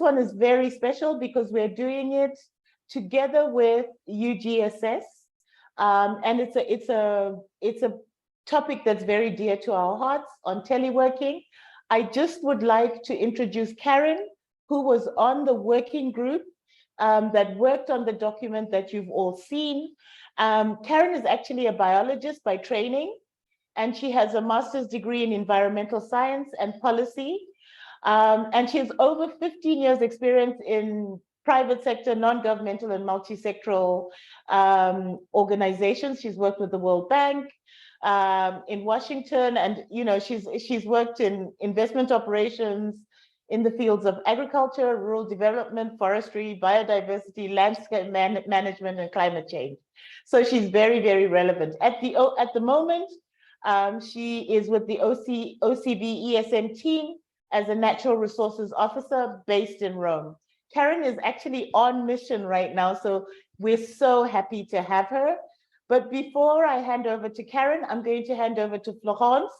one is very special because we're doing it together with UGSS. And it's a topic that's very dear to our hearts on teleworking. I just would like to introduce Karen, who was on the working group that worked on the document that you've all seen. Karen is actually a biologist by training, and she has a master's degree in environmental science and policy. And she has over 15 years experience in private sector, non-governmental and multi-sectoral organizations. She's worked with the World Bank in Washington, and she's worked in investment operations in the fields of agriculture, rural development, forestry, biodiversity, landscape management, and climate change. So she's very, very relevant. At the moment, she is with the OCB ESM team as a natural resources officer based in Rome. Karen is actually on mission right now, so we're so happy to have her. But before I hand over to Karen, I'm going to hand over to Florence,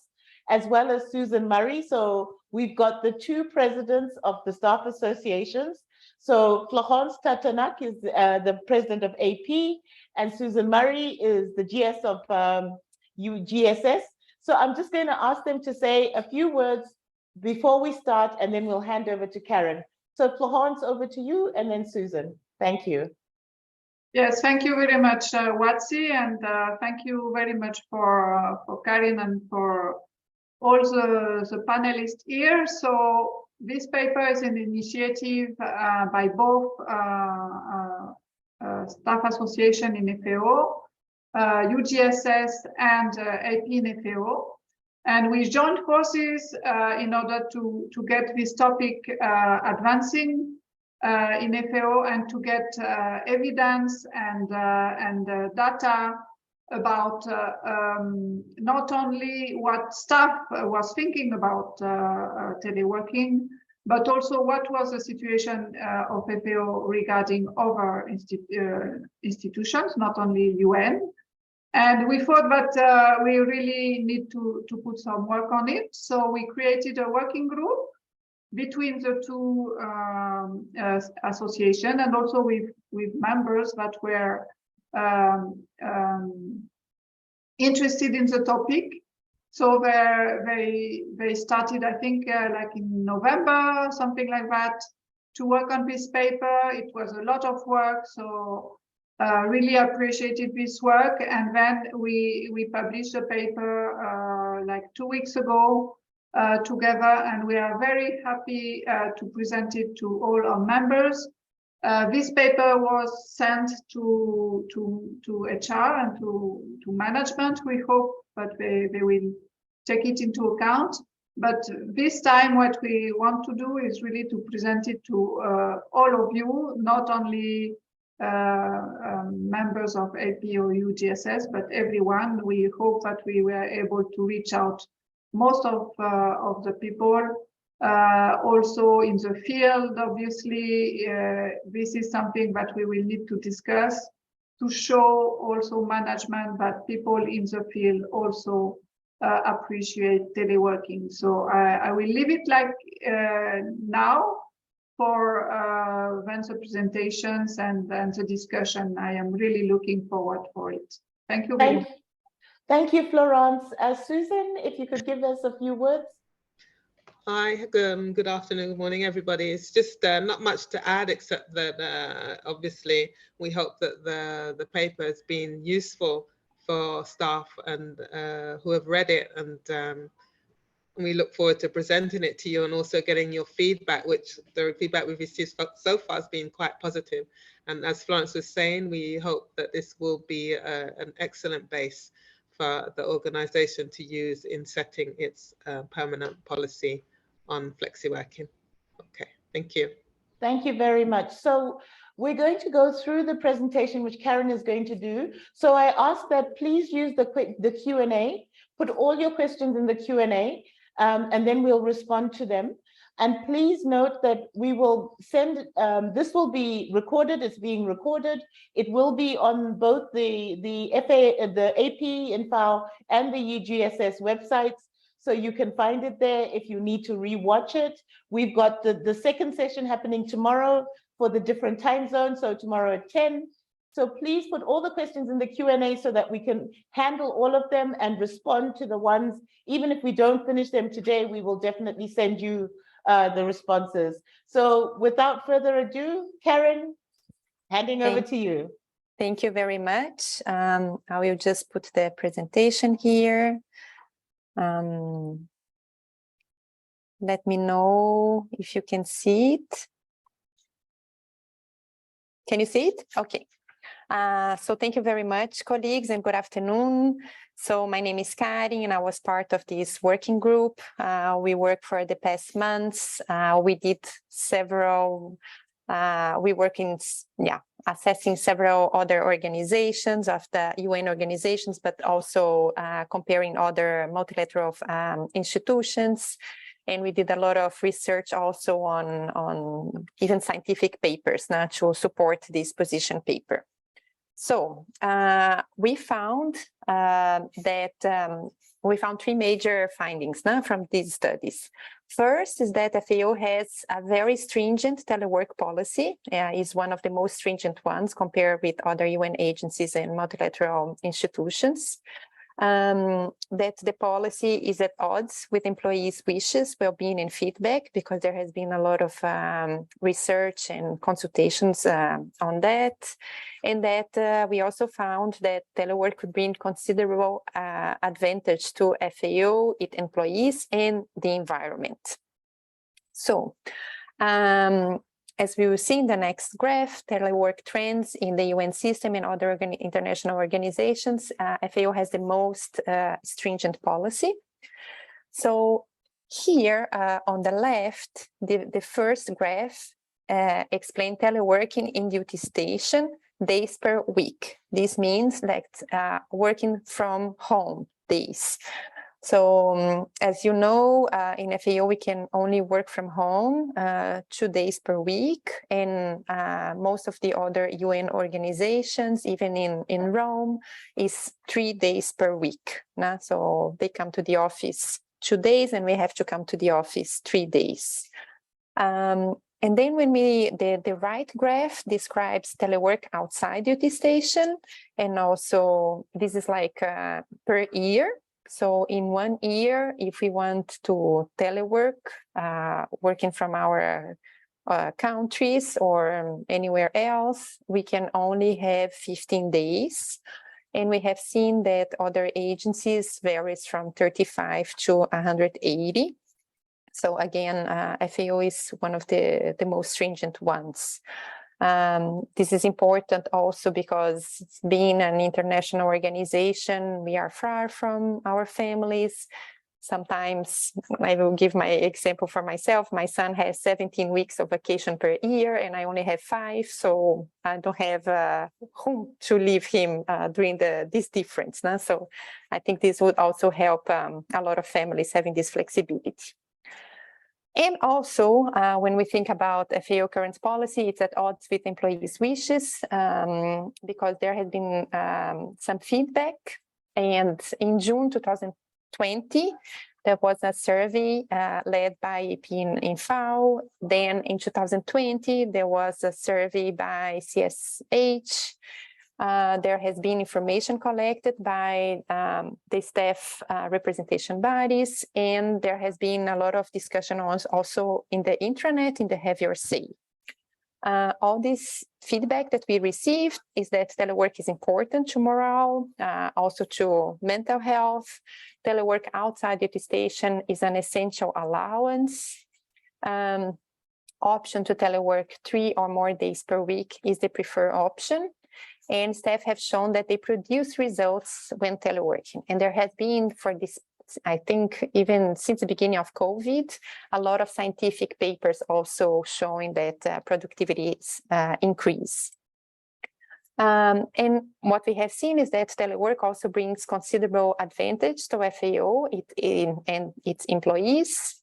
as well as Susan Murray. So we've got the two presidents of the staff associations. So Florence Tatanak is the president of AP, and Susan Murray is the GS of UGSS. So I'm just going to ask them to say a few words before we start, and then we'll hand over to Karen. So Florence, over to you, and then Susan. Thank you. Yes, thank you very much, Watsi, and thank you very much for Karen and for all the panelists here. So this paper is an initiative by both staff association in FAO, UGSS, and AP-in-FAO. And we joined forces in order to get this topic advancing in FAO and to get evidence and data about not only what staff was thinking about teleworking, but also what was the situation of FAO regarding other institutions, not only UN. And we thought that we really need to put some work on it. So we created a working group between the two associations, and also with members that were interested in the topic. So they started, I think, like in November, something like that, to work on this paper. It was a lot of work, so really appreciated this work. And then we published a paper like 2 weeks ago together, and we are very happy to present it to all our members. This paper was sent to HR and to management. We hope that they will take it into account. But this time, what we want to do is really to present it to all of you, not only members of AP or UGSS, but everyone. We hope that we were able to reach out most of the people. Also in the field, obviously, this is something that we will need to discuss to show also management that people in the field also appreciate teleworking. So I will leave it like now for then the presentations and the discussion. I am really looking forward for it. Thank you very much. Thank you, Florence. Susan, if you could give us a few words. Hi, good afternoon, good morning, everybody. It's just not much to add, except that obviously we hope that the paper has been useful for staff and who have read it, and we look forward to presenting it to you and also getting your feedback, which the feedback we've received so far has been quite positive. And as Florence was saying, we hope that this will be an excellent base for the organization to use in setting its permanent policy on flexi working. Okay, thank you. Thank you very much. So we're going to go through the presentation, which Karen is going to do. So I ask that please use the Q&A, put all your questions in the Q&A, and then we'll respond to them. And please note that we will send, this will be recorded, it's being recorded. It will be on both the AP-in-FAO and the UGSS websites. so you can find it there if you need to rewatch it. We've got the second session happening tomorrow for the different time zones, so tomorrow at 10. So please put all the questions in the Q&A so that we can handle all of them and respond to the ones. Even if we don't finish them today, we will definitely send you the responses. So without further ado, Karen, handing over to you. Thank you very much. I will just put the presentation here. Let me know if you can see it. Can you see it? Okay. So thank you very much, colleagues, and good afternoon. So my name is Karen, and I was part of this working group. We worked for the past months. We did several, we work in, assessing several other organizations of the UN organizations, but also comparing other multilateral institutions. And we did a lot of research also on even scientific papers now to support this position paper. So we found we found three major findings now from these studies. First is that FAO has a very stringent telework policy, is one of the most stringent ones compared with other UN agencies and multilateral institutions. That the policy is at odds with employees' wishes, well-being, and feedback, because there has been a lot of research and consultations on that. And that we also found that telework could bring considerable advantage to FAO, its employees, and the environment. So, as we will see in the next graph, telework trends in the UN system and other international organizations, FAO has the most stringent policy. So here on the left, the first graph explains teleworking in duty station days per week. This means that working from home days. So as you know, in FAO, we can only work from home 2 days per week, and most of the other UN organizations, even in Rome, is 3 days per week. So they come to the office 2 days, and we have to come to the office 3 days. And then when the right graph describes telework outside duty station, and also this is like per year. So in 1 year, if we want to telework, working from our countries or anywhere else, we can only have 15 days. And we have seen that other agencies varies from 35 to 180. So again, FAO is one of the most stringent ones. This is important also because being an international organization, we are far from our families. Sometimes, I will give my example for myself, my son has 17 weeks of vacation per year and I only have 5, so I don't have whom to leave him during this difference. So I think this would also help a lot of families having this flexibility. And also, when we think about FAO current policy, it's at odds with employees' wishes because there has been some feedback. And in June 2020, there was a survey led by AP-in-FAO. Then in 2020, there was a survey by CSH. There has been information collected by the staff representation bodies, and there has been a lot of discussion also in the intranet, in the Have Your Say. All this feedback that we received is that telework is important to morale, also to mental health. Telework outside duty station is an essential allowance. Option to telework 3 or more days per week is the preferred option. And staff have shown that they produce results when teleworking. And there has been, for this, I think, even since the beginning of COVID, a lot of scientific papers also showing that productivity is increase. And what we have seen is that telework also brings considerable advantage to FAO and its employees.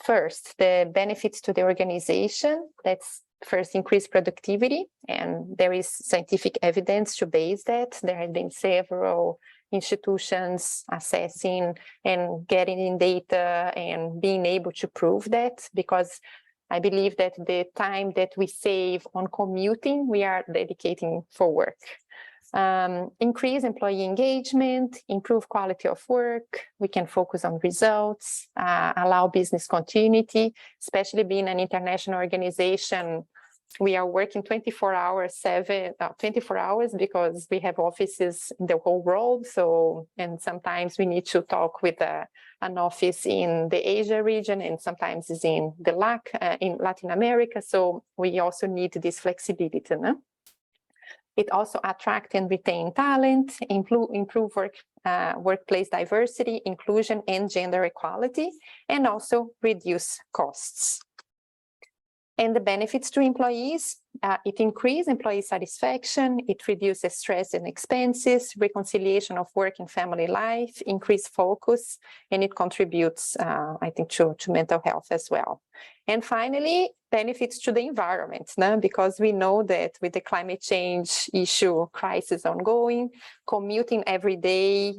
First, the benefits to the organization, that's first increase productivity, and there is scientific evidence to base that. There have been several institutions assessing and getting in data and being able to prove that, because I believe that the time that we save on commuting, we are dedicating for work. Increase employee engagement, improve quality of work, we can focus on results, allow business continuity, especially being an international organization. We are working 24 hours because we have offices in the whole world. So, and sometimes we need to talk with an office in the Asia region, and sometimes it's in the in Latin America. So we also need this flexibility. No? It also attract and retain talent, improve workplace diversity, inclusion, and gender equality, and also reduce costs. And the benefits to employees, it increases employee satisfaction, it reduces stress and expenses, reconciliation of work and family life, increased focus, and it contributes, I think, to mental health as well. And finally, benefits to the environment, no? Because we know that with the climate change issue crisis ongoing, commuting every day,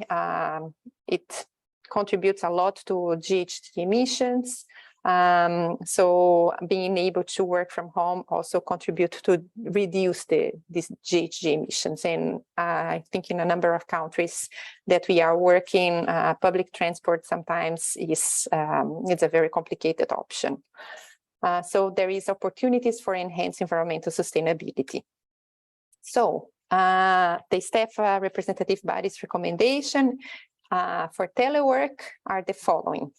it contributes a lot to GHG emissions. So being able to work from home also contributes to reduce these GHG emissions. And I think in a number of countries that we are working, public transport sometimes is it's a very complicated option. So there is opportunities for enhanced environmental sustainability. So the staff representative body's recommendation for telework are the following.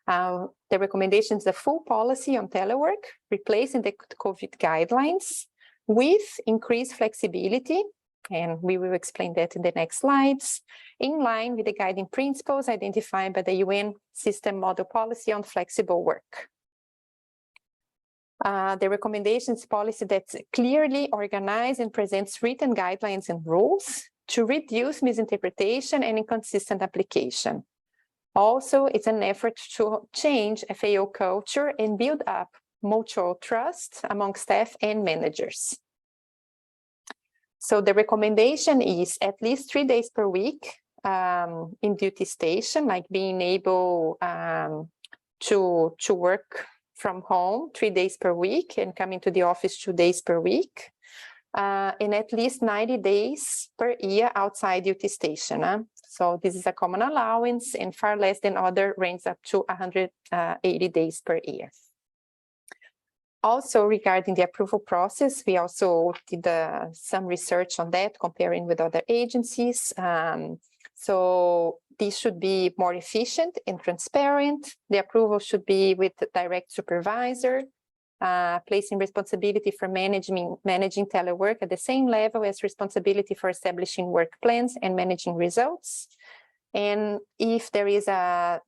The recommendations, the full policy on telework, replacing the COVID guidelines with increased flexibility, and we will explain that in the next slides, in line with the guiding principles identified by the UN System Model Policy on Flexible Work. The recommendations policy that's clearly organized and presents written guidelines and rules to reduce misinterpretation and inconsistent application. Also, it's an effort to change FAO culture and build up mutual trust among staff and managers. So the recommendation is at least 3 days per week in duty station, like being able to work from home 3 days per week and coming to the office 2 days per week. And at least 90 days per year outside duty station. So this is a common allowance and far less than other range up to 180 days per year. Also regarding the approval process, we also did some research on that, comparing with other agencies. So this should be more efficient and transparent. The approval should be with the direct supervisor, placing responsibility for managing telework at the same level as responsibility for establishing work plans and managing results. And if there is a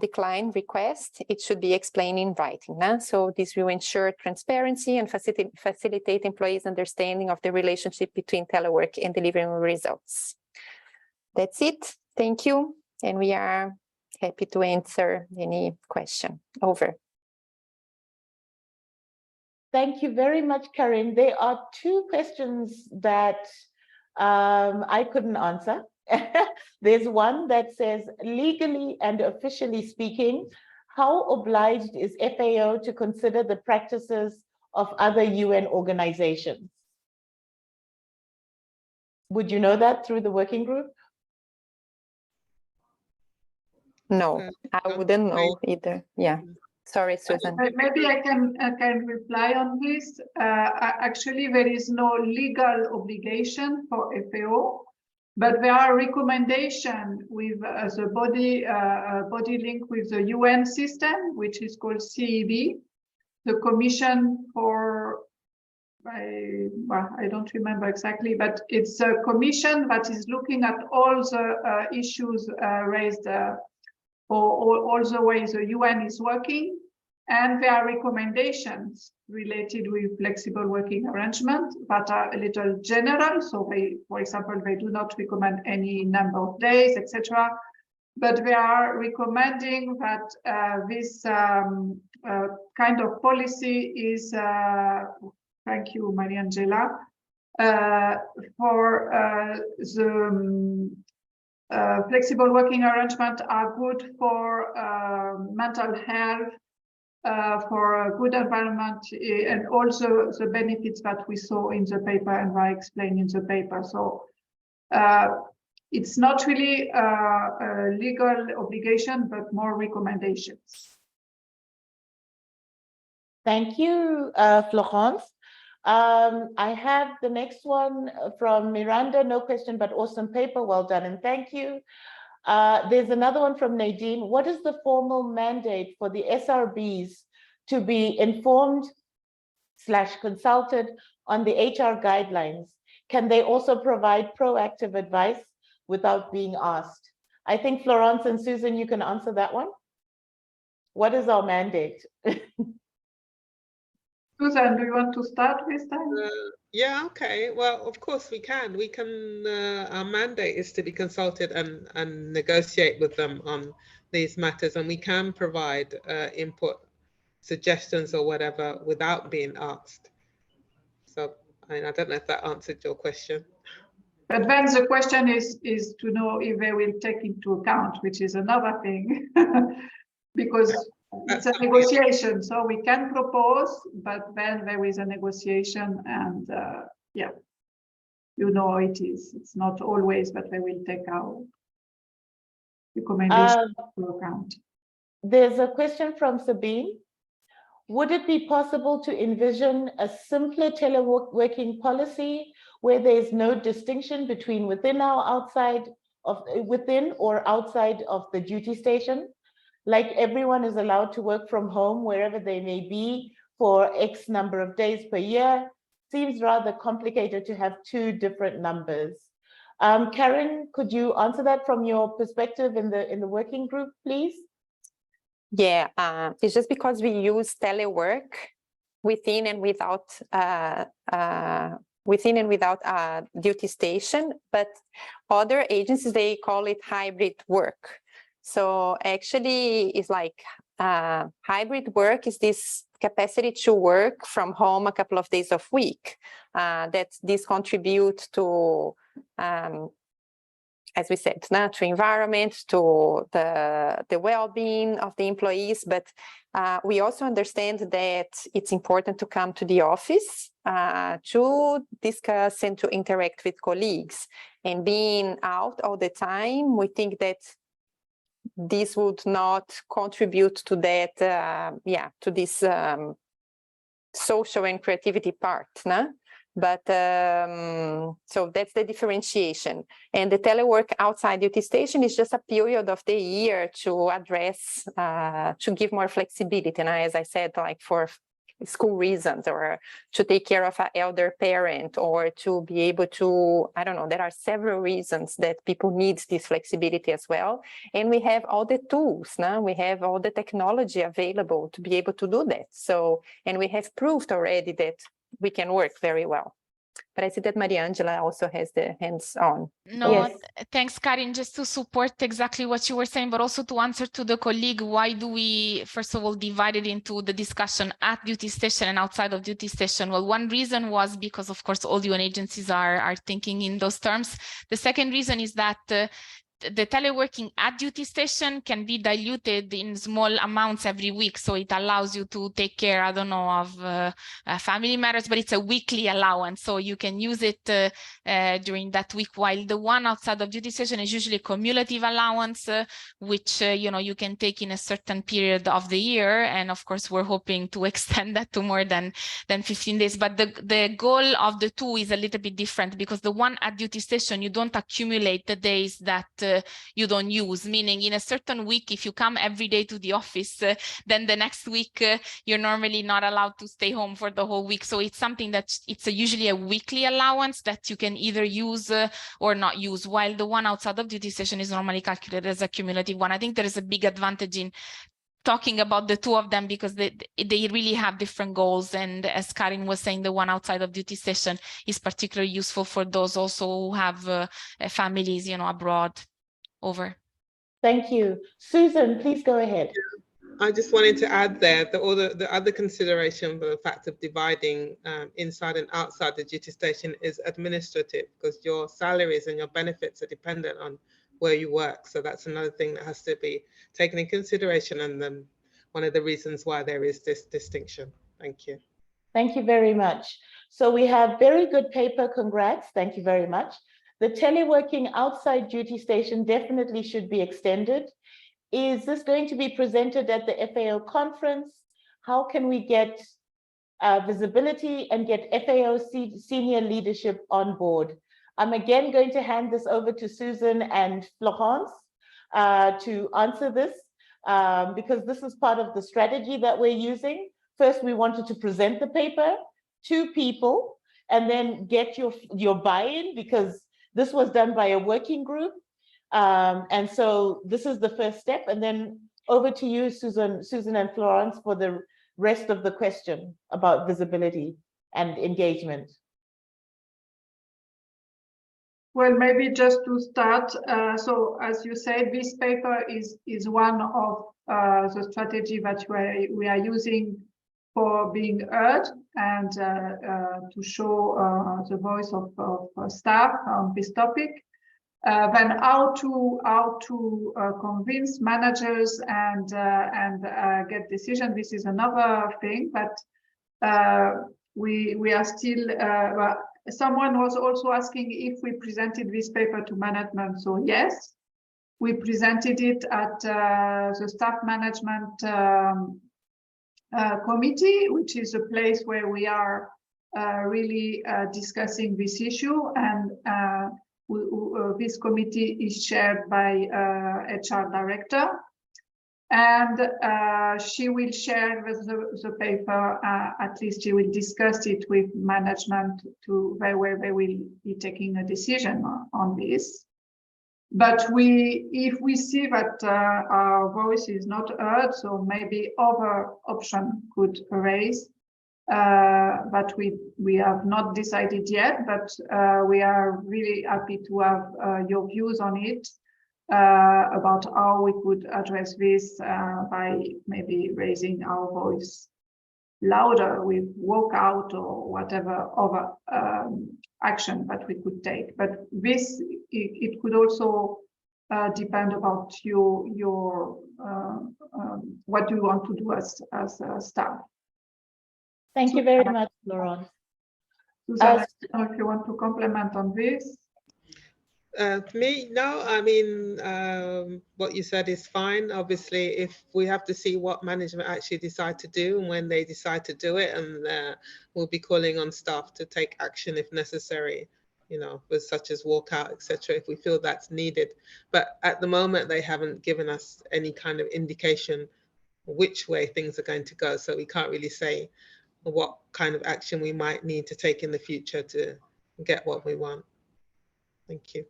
decline request, it should be explained in writing. So this will ensure transparency and facilitate employees' understanding of the relationship between telework and delivering results. That's it. Thank you. And we are happy to answer any question. Over. Thank you very much, Karin. There are 2 questions that I couldn't answer. There's one that says, legally and officially speaking, how obliged is FAO to consider the practices of other UN organizations? Would you know that through the working group? No, I wouldn't know either. Yeah. Sorry, Susan. Maybe I can reply on this. Actually, there is no legal obligation for FAO, but there are recommendations with the body link with the UN system, which is called CEB, the Commission for, I don't remember exactly, but it's a commission that is looking at all the issues raised all the ways the UN is working, and there are recommendations related with flexible working arrangement that are a little general. So they, for example, they do not recommend any number of days, etc. But they are recommending that this kind of policy is, thank you, Mariangela, for flexible working arrangements are good for mental health, for a good environment, and also the benefits that we saw in the paper and I explained in the paper. So it's not really a legal obligation, but more recommendations. Thank you, Florence. I have the next one from Miranda, no question, but awesome paper, well done and thank you. There's another one from Nadine. What is the formal mandate for the SRBs to be informed/consulted on the HR guidelines? Can they also provide proactive advice without being asked? I think Florence and Susan, you can answer that one. What is our mandate? Susan, do you want to start this time? Yeah, okay. Well, of course we can. We can, our mandate is to be consulted and negotiate with them on these matters, and we can provide input, suggestions or whatever without being asked. So, I mean, I don't know if that answered your question. But then the question is to know if they will take into account, which is another thing, because it's a negotiation. So we can propose, but then there is a negotiation, and yeah, you know how it is. It's not always that they will take our recommendation into account. There's a question from Sabine. Would it be possible to envision a simpler teleworking policy where there's no distinction between within or outside of the duty station? Like everyone is allowed to work from home wherever they may be for X number of days per year. Seems rather complicated to have two different numbers. Karen, could you answer that from your perspective in the working group, please? Yeah, it's just because we use telework within and without duty station, but other agencies, they call it hybrid work. So actually it's like hybrid work is this capacity to work from home a couple of days a week. That this contributes to as we said, to environment, to the well-being of the employees, but we also understand that it's important to come to the office to discuss and to interact with colleagues. And being out all the time, we think that this would not contribute to that, to this social and creativity part, no? But so that's the differentiation. And the telework outside duty station is just a period of the year to address, to give more flexibility. And as I said, like for school reasons, or to take care of an elder parent, or to be able to, I don't know, there are several reasons that people need this flexibility as well. And we have all the tools now, we have all the technology available to be able to do that. So, and we have proved already that we can work very well. But I see that Maria Angela also has the hands on. No, Yes. Thanks, Karin, just to support exactly what you were saying, but also to answer to the colleague, why do we, first of all, divide it into the discussion at duty station and outside of duty station? Well, one reason was because, of course, all UN agencies are thinking in those terms. The second reason is that the teleworking at duty station can be diluted in small amounts every week. So it allows you to take care, I don't know, of family matters, but it's a weekly allowance. So you can use it during that week, while the one outside of duty station is usually a cumulative allowance, which, you can take in a certain period of the year. And of course, we're hoping to extend that to more than 15 days. But the goal of the two is a little bit different, because the one at duty station, you don't accumulate the days that you don't use, meaning in a certain week, if you come every day to the office, then the next week you're normally not allowed to stay home for the whole week. So it's something that usually a weekly allowance that you can either use or not use, while the one outside of duty station is normally calculated as a cumulative one. I think there is a big advantage in talking about the two of them, because they really have different goals. And as Karin was saying, the one outside of duty station is particularly useful for those also who have families, abroad. Over. Thank you. Susan, please go ahead. I just wanted to add there that all the other consideration for the fact of dividing inside and outside the duty station is administrative, because your salaries and your benefits are dependent on where you work. So that's another thing that has to be taken in consideration, and then one of the reasons why there is this distinction. Thank you. Thank you very much. So we have very good paper, congrats, thank you very much. The teleworking outside duty station definitely should be extended. Is this going to be presented at the FAO conference? How can we get visibility and get FAO senior leadership on board? I'm again going to hand this over to Susan and Florence to answer this because this is part of the strategy that we're using. First, we wanted to present the paper to people and then get your buy-in, because this was done by a working group. And so this is the first step. And then over to you, Susan and Florence, for the rest of the question about visibility and engagement. Well, maybe just to start, so as you said, this paper is one of the strategy that we are using for being heard and to show the voice of staff on this topic. Then how to convince managers and get decision. This is another thing, but we are still. Well, someone was also asking if we presented this paper to management. So yes, we presented it at the staff management committee, which is a place where we are really discussing this issue, and this committee is chaired by HR director, and she will share the paper. At least she will discuss it with management to where they will be taking a decision on this. But if we see that our voice is not heard, so maybe other option could arise. But we have not decided yet, but we are really happy to have your views on it, about how we could address this by maybe raising our voice louder with walkout or whatever other action that we could take. But this, it could also depend about your what you want to do as staff. Thank you very much, Laurent. Susan, I don't know if you want to comment on this. Me, no, I mean, what you said is fine. Obviously, if we have to see what management actually decide to do and when they decide to do it, and we'll be calling on staff to take action if necessary, you know, with such as walkout, etc., if we feel that's needed. But at the moment, they haven't given us any kind of indication which way things are going to go. So we can't really say what kind of action we might need to take in the future to get what we want. Thank you.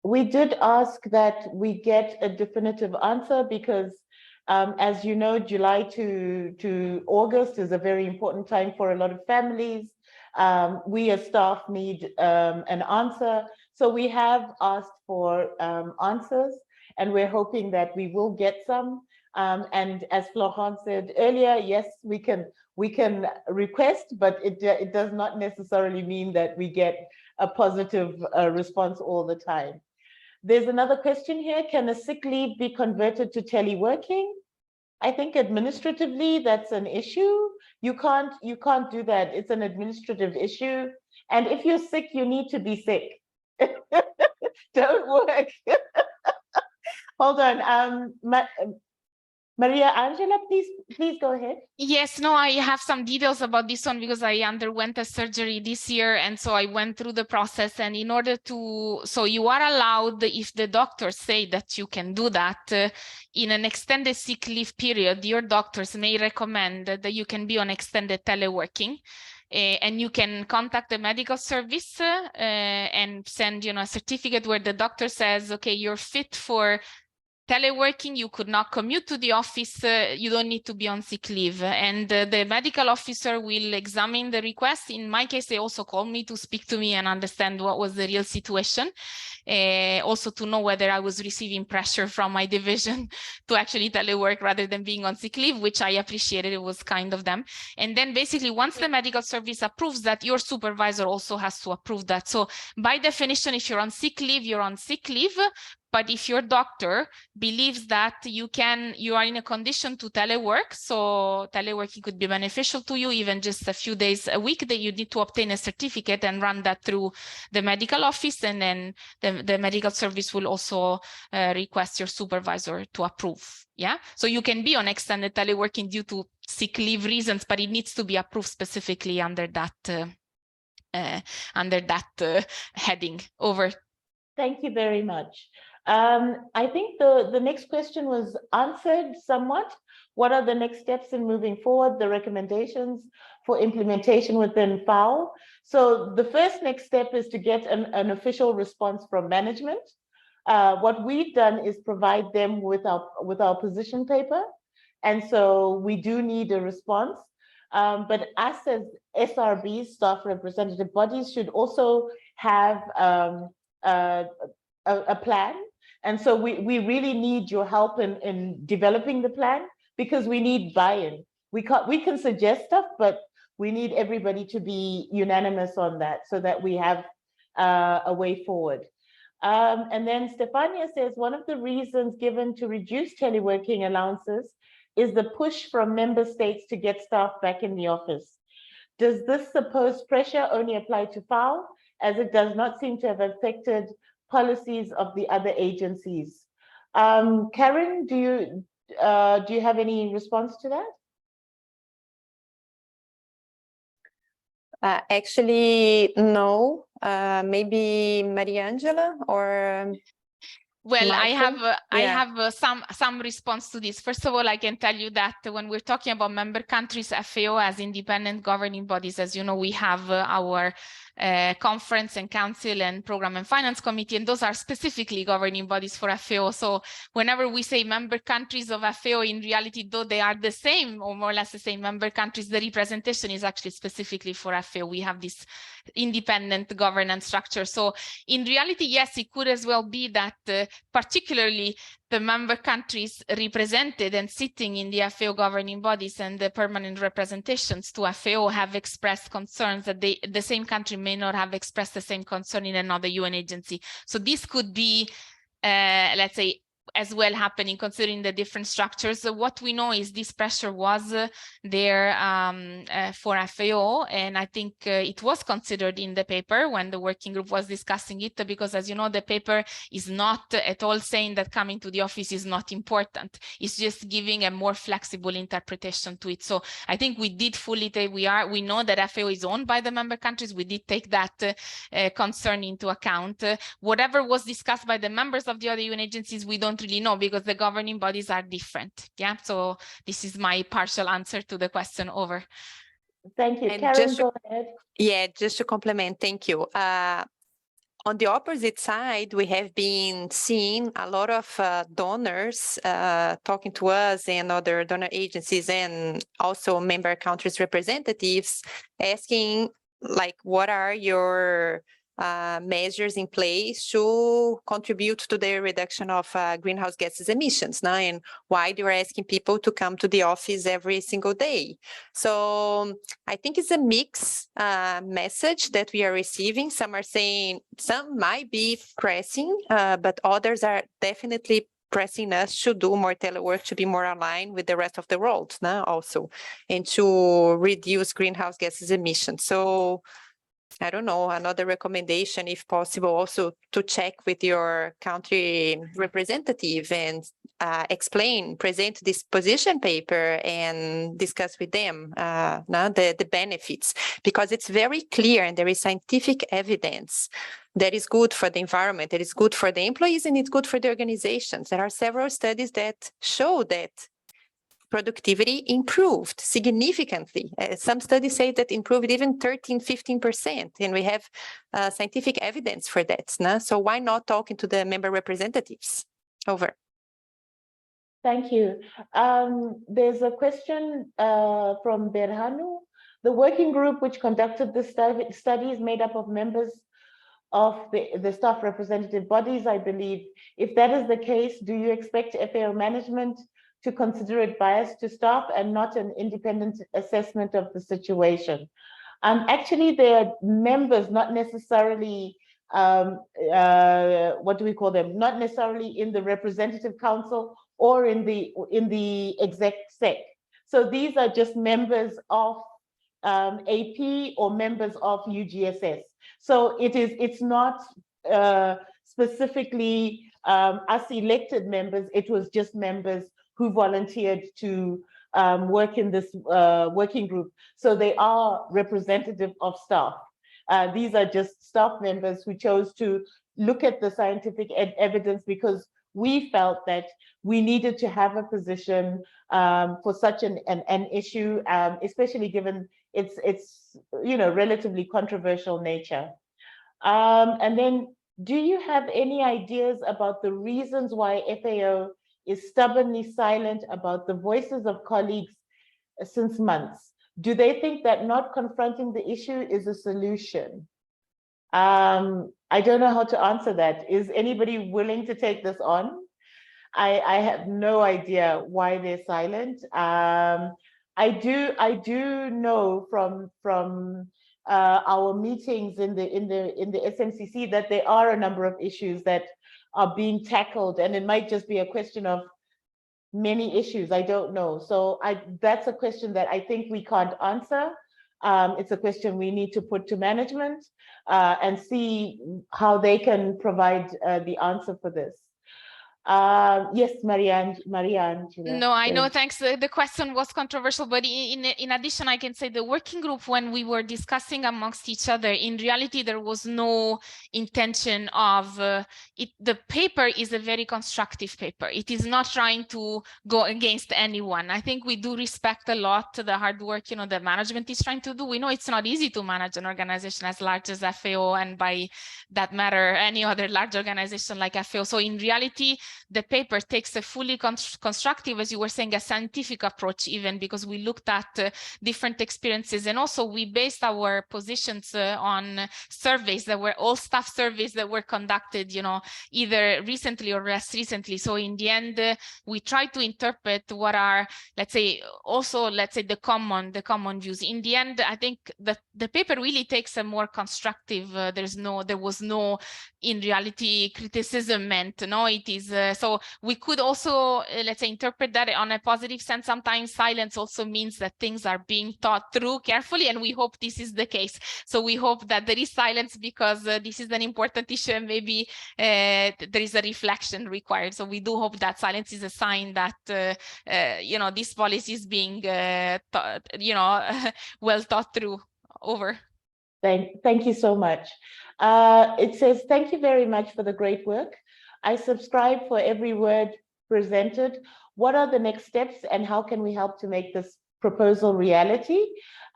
We did ask that we get a definitive answer because, as you know, July to August is a very important time for a lot of families. We as staff need an answer. So we have asked for answers, and we're hoping that we will get some. And as Florent said earlier, yes, we can request, but it does not necessarily mean that we get a positive response all the time. There's another question here. Can a sick leave be converted to teleworking? I think administratively that's an issue. You can't do that. It's an administrative issue. And if you're sick, you need to be sick. Don't work. Hold on. Maria Angela, please go ahead. Yes, no, I have some details about this one because I underwent a surgery this year. And so I went through the process, and in order to, so you are allowed, if the doctors say that you can do that, in an extended sick leave period, your doctors may recommend that you can be on extended teleworking. And you can contact the medical service and send, a certificate where the doctor says, okay, you're fit for teleworking, you could not commute to the office, you don't need to be on sick leave. And the medical officer will examine the request. In my case, they also called me to speak to me and understand what was the real situation. Also to know whether I was receiving pressure from my division to actually telework rather than being on sick leave, which I appreciated. It was kind of them. And then basically, once the medical service approves that, your supervisor also has to approve that. So by definition, if you're on sick leave, you're on sick leave. But if your doctor believes that you are in a condition to telework, so teleworking could be beneficial to you, even just a few days a week, that you need to obtain a certificate and run that through the medical office, and then the medical service will also request your supervisor to approve. Yeah, so you can be on extended teleworking due to sick leave reasons, but it needs to be approved specifically under that heading. Over. Thank you very much. I think the next question was answered somewhat. What are the next steps in moving forward, the recommendations for implementation within FAO? So the first next step is to get an official response from management. What we've done is provide them with our position paper. And so we do need a response. But us as SRBs, staff representative bodies, should also have a plan. And so we really need your help in developing the plan, because we need buy-in. We can suggest stuff, but we need everybody to be unanimous on that so that we have a way forward. And then Stefania says, one of the reasons given to reduce teleworking allowances is the push from member states to get staff back in the office. Does this supposed pressure only apply to FAO, as it does not seem to have affected policies of the other agencies? Karen, do you have any response to that? Actually, no. Maybe Mariangela or well, Michael? I have some response to this. First of all, I can tell you that when we're talking about member countries, FAO as independent governing bodies, as you know, we have our conference and council and program and finance committee, and those are specifically governing bodies for FAO. So whenever we say member countries of FAO, in reality, though they are the same or more or less the same member countries, the representation is actually specifically for FAO. We have this independent governance structure. So in reality, yes, it could as well be that particularly the member countries represented and sitting in the FAO governing bodies and the permanent representations to FAO have expressed concerns that the same country may not have expressed the same concern in another UN agency. So this could be, let's say, as well happening, considering the different structures. What we know is this pressure was there for FAO, and I think it was considered in the paper when the working group was discussing it, because as you know, the paper is not at all saying that coming to the office is not important. It's just giving a more flexible interpretation to it. So I think we did fully take, we know that FAO is owned by the member countries. We did take that concern into account. Whatever was discussed by the members of the other UN agencies, we don't really know, because the governing bodies are different. Yeah, so this is my partial answer to the question. Over. Thank you. And Karen, go ahead. Yeah, just to complement, thank you. On the opposite side, we have been seeing a lot of donors talking to us and other donor agencies, and also member countries representatives asking, like, what are your measures in place to contribute to the reduction of greenhouse gases emissions now, and why they're asking people to come to the office every single day. So I think it's a mixed message that we are receiving. Some are saying, some might be pressing, but others are definitely pressing us to do more telework, to be more aligned with the rest of the world now also, and to reduce greenhouse gases emissions. So I don't know, another recommendation, if possible, also to check with your country representative and present this position paper and discuss with them now the benefits, because it's very clear and there is scientific evidence that is good for the environment, that is good for the employees, and it's good for the organizations. There are several studies that show that productivity improved significantly. Some studies say that improved even 13-15%, and we have scientific evidence for that. No? So why not talking to the member representatives? Over. Thank you. There's a question from Berhanu. The working group which conducted the study is made up of members of the staff representative bodies, I believe. If that is the case, do you expect FAO management to consider it biased to staff and not an independent assessment of the situation? Actually, they are members, not necessarily what do we call them? Not necessarily in the representative council or in the exec sec. So these are just members of AP or members of UGSS. So it's not specifically us elected members. It was just members who volunteered to work in this working group. So they are representative of staff. These are just staff members who chose to look at the scientific evidence because we felt that we needed to have a position for such an issue, especially given its relatively controversial nature. And then, do you have any ideas about the reasons why FAO is stubbornly silent about the voices of colleagues since months? Do they think that not confronting the issue is a solution? I don't know how to answer that. Is anybody willing to take this on? I have no idea why they're silent. I do know from our meetings in the SMCC that there are a number of issues that are being tackled, and it might just be a question of many issues. I don't know. So that's a question that I think we can't answer. It's a question we need to put to management and see how they can provide the answer for this. Yes, Maria Angela. No, I know, thanks. The question was controversial, but in addition, I can say the working group, when we were discussing amongst each other, in reality, there was no intention of it. The paper is a very constructive paper. It is not trying to go against anyone. I think we do respect a lot the hard work, the management is trying to do. We know it's not easy to manage an organization as large as FAO, and by that matter, any other large organization like FAO. So in reality, the paper takes a fully constructive, as you were saying, a scientific approach, even because we looked at different experiences, and also we based our positions on surveys that were all staff surveys that were conducted, either recently or less recently. So in the end, we try to interpret what are, let's say, the common views. In the end, I think that the paper really takes a more constructive. There was no, in reality, criticism meant. No, it is so we could also, let's say, interpret that on a positive sense. Sometimes silence also means that things are being thought through carefully, and we hope this is the case. So we hope that there is silence because this is an important issue, and maybe there is a reflection required. So we do hope that silence is a sign that this policy is being well thought through. Over. Thank you so much. It says, thank you very much for the great work. I subscribe for every word presented. What are the next steps and how can we help to make this proposal reality?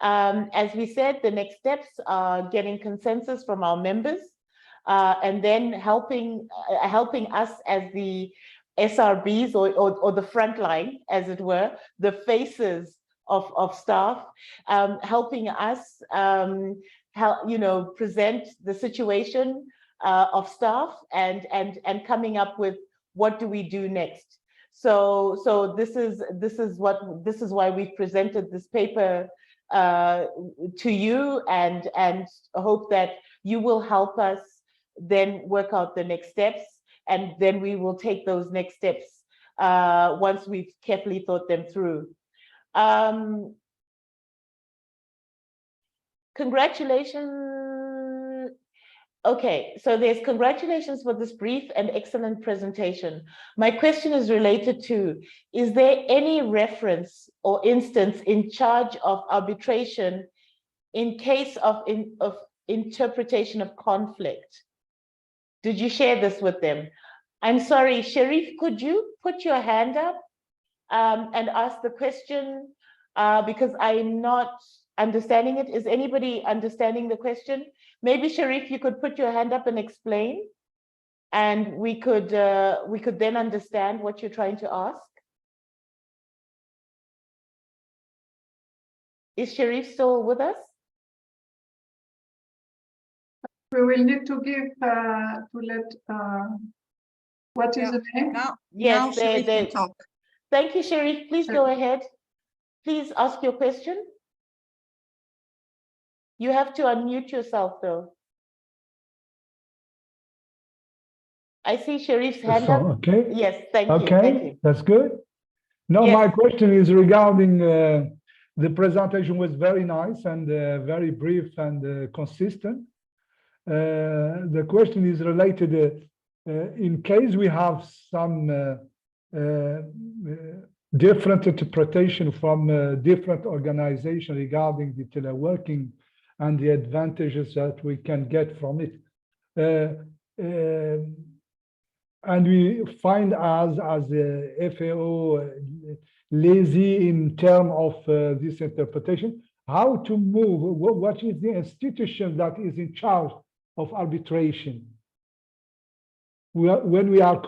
As we said, the next steps are getting consensus from our members and then helping us as the SRBs or the front line, as it were, the faces of staff, helping us present the situation of staff and coming up with what do we do next. So this is why we've presented this paper to you, and hope that you will help us then work out the next steps, and then we will take those next steps once we've carefully thought them through. Congratulations. Okay, so there's congratulations for this brief and excellent presentation. My question is related to, is there any reference or instance in charge of arbitration in case of interpretation of conflict? Did you share this with them? I'm sorry, Sharif, could you put your hand up and ask the question because I'm not understanding it. Is anybody understanding the question? Maybe Sharif, you could put your hand up and explain, and we could then understand what you're trying to ask. Is Sharif still with us? We will need to give what is the name? Yes, Sharif can talk. Thank you, Sharif. Please go ahead. Please ask your question. You have to unmute yourself, though. I see Sharif's hand So, up. okay. Yes, thank you. Okay, Thank you. that's good. No, Yes. my question is regarding the presentation was very nice and very brief and consistent. The question is related in case we have some different interpretation from different organizations regarding the teleworking and the advantages that we can get from it. And we find us as a FAO lazy in terms of this interpretation. How to move? What is the institution that is in charge of arbitration when we are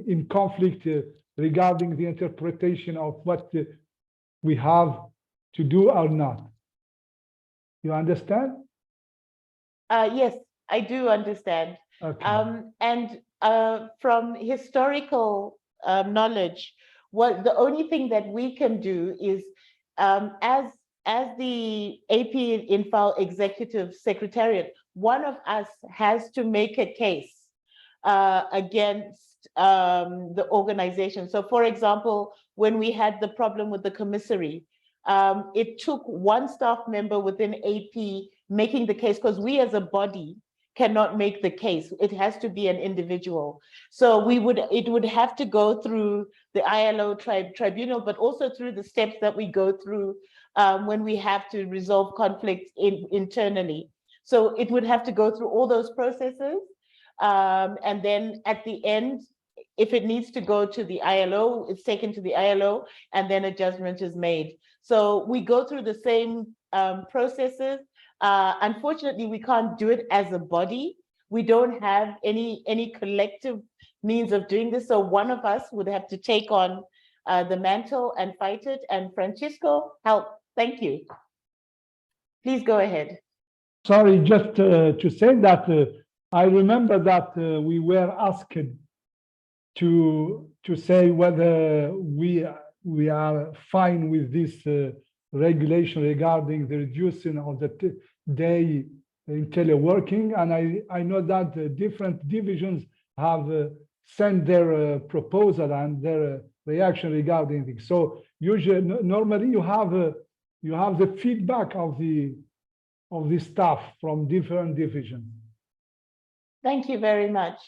in conflict regarding the interpretation of what we have to do or not? You understand? Yes, I do understand. Okay. And from historical knowledge, the only thing that we can do is, as the AP-in-FAO Executive Secretariat, one of us has to make a case against the organization. So, for example, when we had the problem with the commissary, it took one staff member within AP making the case, because we as a body cannot make the case. It has to be an individual. So it would have to go through the ILO tribunal, but also through the steps that we go through when we have to resolve conflicts internally. So it would have to go through all those processes. And then at the end, if it needs to go to the ILO, it's taken to the ILO, and then a judgment is made. So we go through the same processes. Unfortunately, we can't do it as a body. We don't have any collective means of doing this. So one of us would have to take on the mantle and fight it. And Francisco, help. Thank you. Please go ahead. Sorry, just to say that I remember that we were asked to say whether we are fine with this regulation regarding the reducing of the day in teleworking, and I know that different divisions have sent their proposal and their reaction regarding it. So usually, normally you have the feedback of the staff from different divisions. Thank you very much.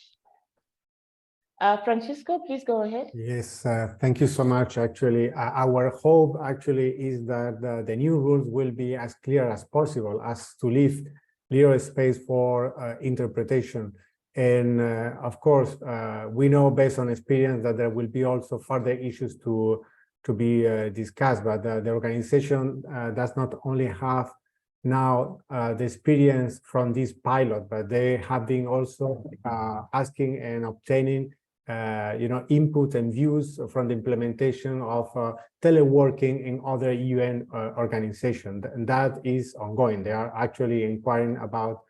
Francisco, please go ahead. Yes, thank you so much. Actually, our hope actually is that the new rules will be as clear as possible, as to leave little space for interpretation. And of course, we know based on experience that there will be also further issues to be discussed, but the organization does not only have now the experience from this pilot, but they have been also asking and obtaining input and views from the implementation of teleworking in other UN organizations, and that is ongoing. They are actually inquiring about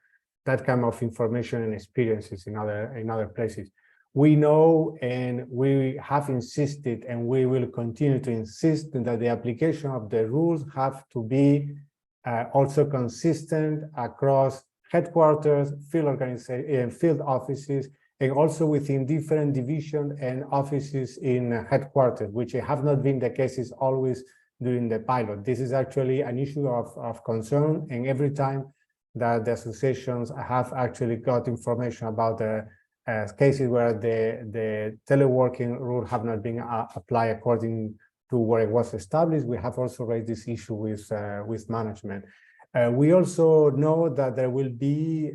that kind of information and experiences in other places. We know, and we have insisted, and we will continue to insist, that the application of the rules have to be also consistent across headquarters, field organization, field offices, and also within different divisions and offices in headquarters, which have not been the cases always during the pilot. This is actually an issue of concern, and every time that the associations have actually got information about the cases where the teleworking rule have not been applied according to where it was established, we have also raised this issue with management. We also know that there will be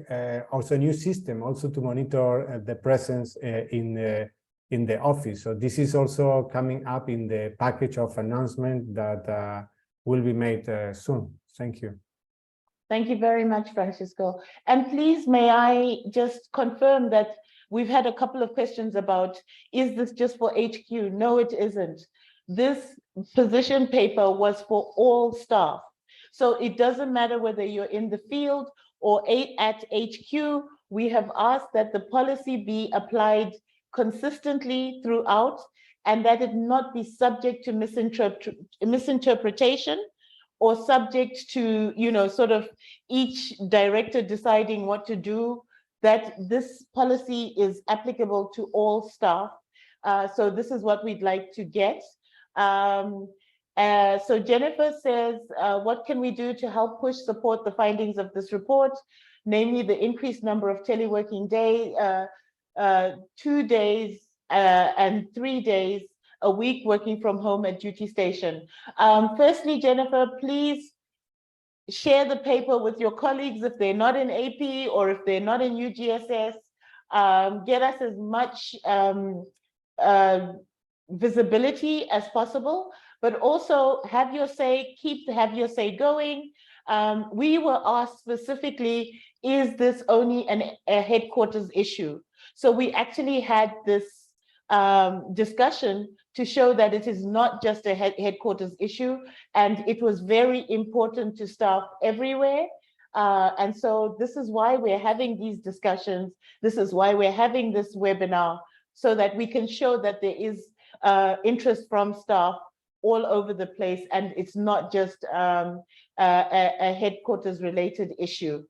also a new system also to monitor the presence in the office. So this is also coming up in the package of announcement that will be made soon. Thank you. Thank you very much, Francisco. And please, may I just confirm that we've had a couple of questions about, is this just for HQ? No, it isn't. This position paper was for all staff. So it doesn't matter whether you're in the field or at HQ. We have asked that the policy be applied consistently throughout, and that it not be subject to misinterpretation or subject to, sort of each director deciding what to do that this policy is applicable to all staff. So this is what we'd like to get. So Jennifer says, what can we do to help push support the findings of this report, namely the increased number of teleworking day, 2 days and 3 days a week working from home at duty station. Firstly, Jennifer, please share the paper with your colleagues if they're not in AP or if they're not in UGSS. Get us as much visibility as possible, but also have your say, have your say going. We were asked specifically, is this only a headquarters issue? So we actually had this discussion to show that it is not just a headquarters issue, and it was very important to staff everywhere. And so this is why we're having these discussions. This is why we're having this webinar, so that we can show that there is interest from staff all over the place, and it's not just a headquarters related issue.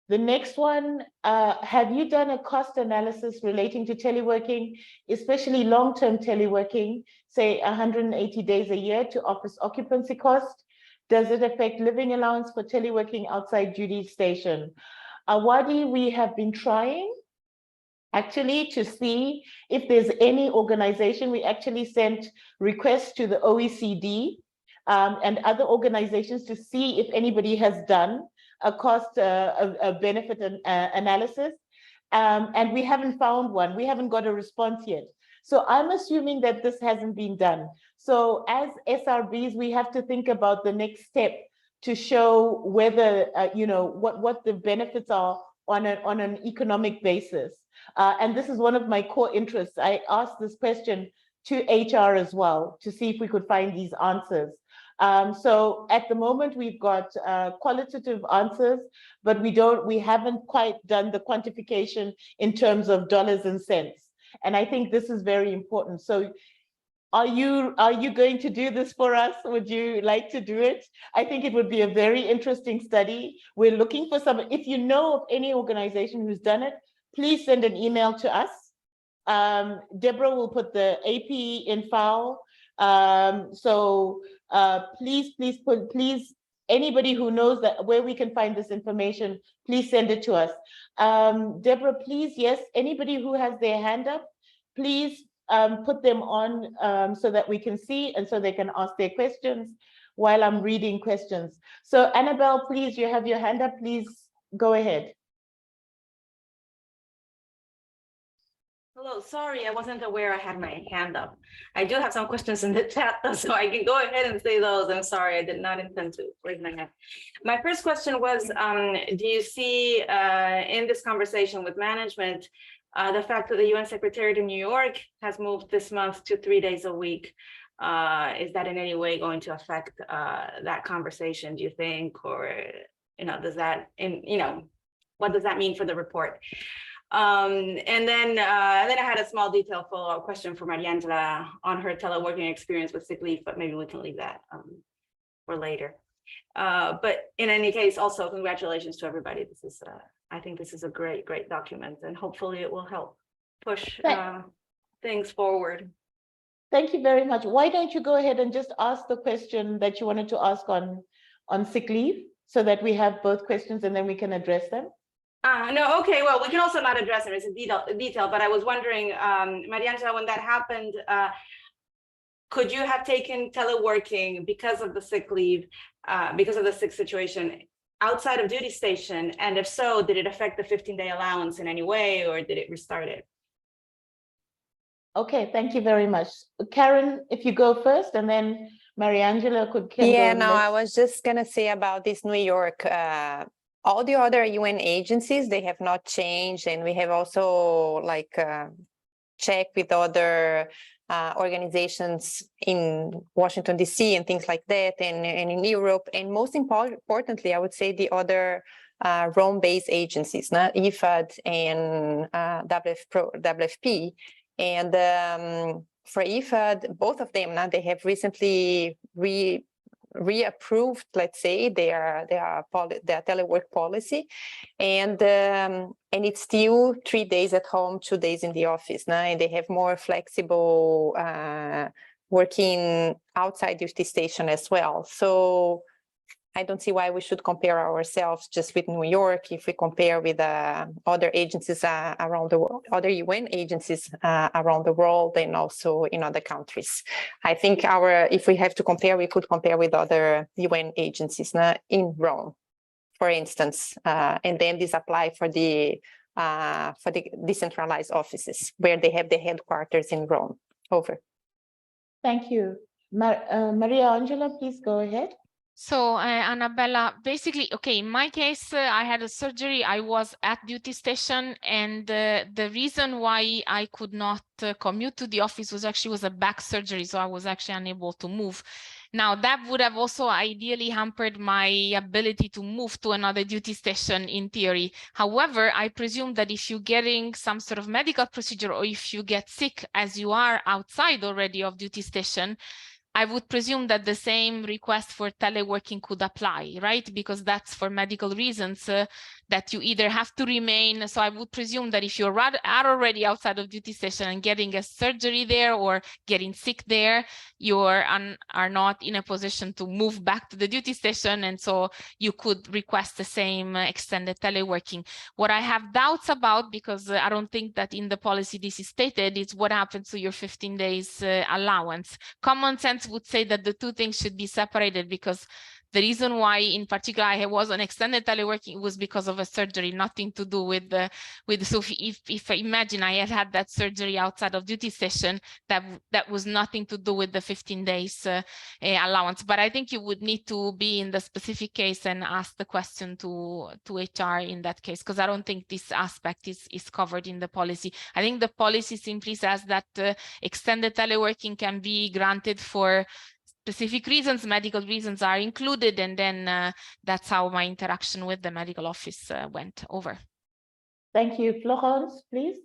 The next one, have you done a cost analysis relating to teleworking, especially long-term teleworking, say 180 days a year to office occupancy cost? Does it affect living allowance for teleworking outside duty station? Awadi, we have been trying actually to see if there's any organization. We actually sent requests to the OECD and other organizations to see if anybody has done a cost a benefit analysis, and we haven't found one. We haven't got a response yet. So I'm assuming that this hasn't been done. So as SRBs, we have to think about the next step to show whether, you know, what the benefits are on an economic basis. And this is one of my core interests. I asked this question to HR as well to see if we could find these answers. So at the moment, we've got qualitative answers, but we haven't quite done the quantification in terms of dollars and cents. And I think this is very important. So are you going to do this for us? Would you like to do it? I think it would be a very interesting study. We're looking for some, if you know of any organization who's done it, please send an email to us. Deborah will put the AP-in-FAO. So please, anybody who knows that where we can find this information, please send it to us. Deborah, please, yes, anybody who has their hand up, please put them on so that we can see and so they can ask their questions while I'm reading questions. So Annabelle, please, you have your hand up, please go ahead. Hello, sorry, I wasn't aware I had my hand up. I do have some questions in the chat, though, so I can go ahead and say those. I'm sorry, I did not intend to raise my hand. My first question was, do you see in this conversation with management, the fact that the UN Secretariat in New York has moved this month to 3 days a week, is that in any way going to affect that conversation, do you think? Or, you know, does that, what does that mean for the report? And then I had a small detailed follow-up question for Mariangela on her teleworking experience with sick leave, but maybe we can leave that for later. But in any case, also congratulations to everybody. This is, I think this is a great document, and hopefully it will help push things forward. Thank you very much. Why don't you go ahead and just ask the question that you wanted to ask on sick leave, so that we have both questions and then we can address them? No, okay, well, we can also not address them. It's a detail, but I was wondering, Mariangela, when that happened, could you have taken teleworking because of the sick leave, because of the sick situation outside of duty station? And if so, did it affect the 15-day allowance in any way, or did it restart it? Okay, thank you very much. Karen, if you go first, and then Mariangela could. Yeah, no, I was just gonna say about this New York, all the other UN agencies, they have not changed. And we have also checked with other organizations in Washington, DC and things like that, and in Europe. And most importantly, I would say the other Rome-based agencies, IFAD and WFP. And for IFAD, both of them, they have recently reapproved, let's say, their telework policy, and it's still 3 days at home, 2 days in the office now, and they have more flexible working outside duty station as well. So I don't see why we should compare ourselves just with New York if we compare with other agencies around the world, other UN agencies around the world, and also in other countries. I think if we have to compare, we could compare with other UN agencies in Rome, for instance, and then this apply for the decentralized offices where they have the headquarters in Rome. Over. Thank you. Maria Angela, please go ahead. So, Annabella, basically, okay, in my case, I had a surgery. I was at duty station, and the reason why I could not commute to the office was a back surgery, so I was actually unable to move. Now, that would have also ideally hampered my ability to move to another duty station in theory. However, I presume that if you're getting some sort of medical procedure, or if you get sick as you are outside already of duty station, I would presume that the same request for teleworking could apply, right? Because that's for medical reasons that you either have to remain. So I would presume that if you're already outside of duty station and getting a surgery there or getting sick there, you are not in a position to move back to the duty station. And so you could request the same extended teleworking. What I have doubts about, because I don't think that in the policy this is stated, is what happens to your 15 days allowance. Common sense would say that the two things should be separated, because the reason why in particular I was on extended teleworking was because of a surgery, nothing to do with so if I imagine I had that surgery outside of duty station, that was nothing to do with the 15 days allowance. But I think you would need to be in the specific case and ask the question to HR in that case, because I don't think this aspect is covered in the policy. I think the policy simply says that extended teleworking can be granted for specific reasons, medical reasons are included, and then that's how my interaction with the medical office went. Over. Thank you. Florence, please.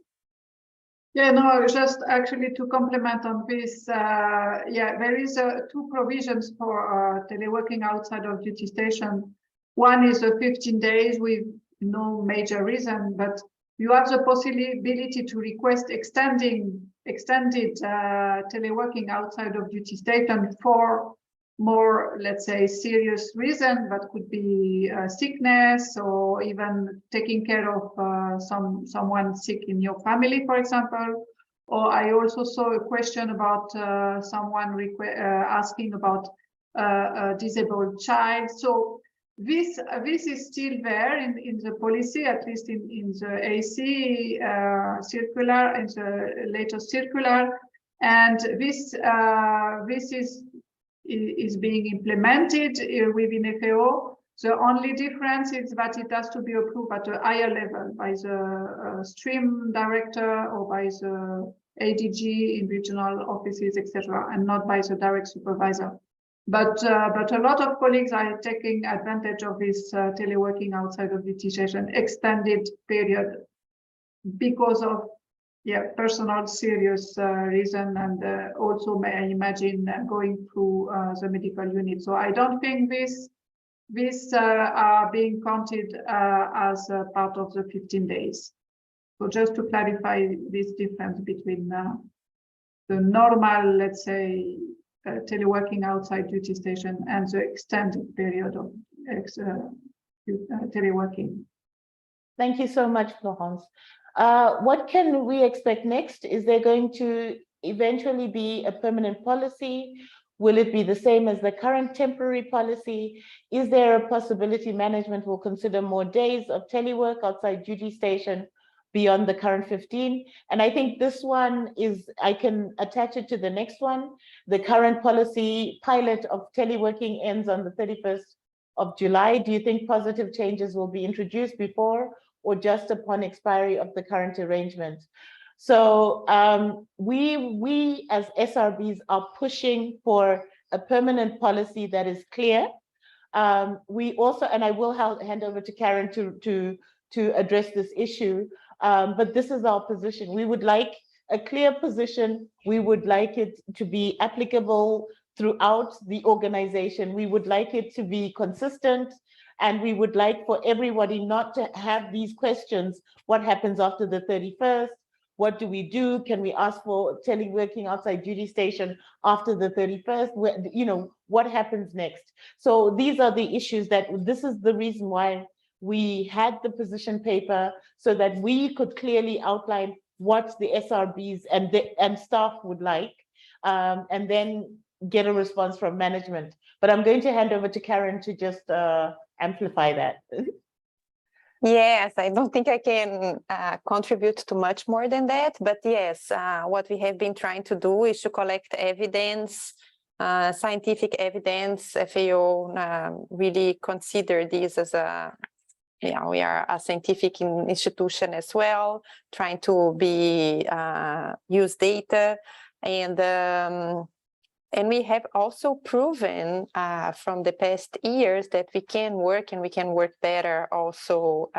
Yeah, no, just actually to complement on this, yeah, there is two provisions for teleworking outside of duty station. One is 15 days with no major reason, but you have the possibility to request extended teleworking outside of duty station for more, let's say, serious reason, but could be sickness, or even taking care of someone sick in your family, for example. Or I also saw a question about someone asking about a disabled child. So this is still there in the policy, at least in the AC circular, in the latest circular, and this is being implemented within FAO. The only difference is that it has to be approved at a higher level by the stream director or by the ADG in regional offices, etc., and not by the direct supervisor. But a lot of colleagues are taking advantage of this teleworking outside of duty station extended period because of personal serious reason, and also may I imagine going through the medical unit. So I don't think this are being counted as a part of the 15 days. So just to clarify this difference between the normal, let's say, teleworking outside duty station and the extended period of teleworking. Thank you so much, Florence. What can we expect next? Is there going to eventually be a permanent policy? Will it be the same as the current temporary policy? Is there a possibility management will consider more days of telework outside duty station beyond the current 15? And I think this one is, I can attach it to the next one. The current policy pilot of teleworking ends on the 31st of July. Do you think positive changes will be introduced before or just upon expiry of the current arrangement? So we as SRBs are pushing for a permanent policy that is clear. We also, and I will hand over to Karen to address this issue, but this is our position. We would like a clear position. We would like it to be applicable throughout the organization. We would like it to be consistent, and we would like for everybody not to have these questions. What happens after the 31st? What do we do? Can we ask for teleworking outside duty station after the 31st? What happens next? So these are the issues this is the reason why we had the position paper, so that we could clearly outline what the SRBs and staff would like, and then get a response from management. But I'm going to hand over to Karen to just amplify that. Yes, I don't think I can contribute to much more than that, but yes, what we have been trying to do is to collect evidence, scientific evidence. FAO really consider this as we are a scientific institution as well, trying to use data, and we have also proven from the past years that we can work, and we can work better also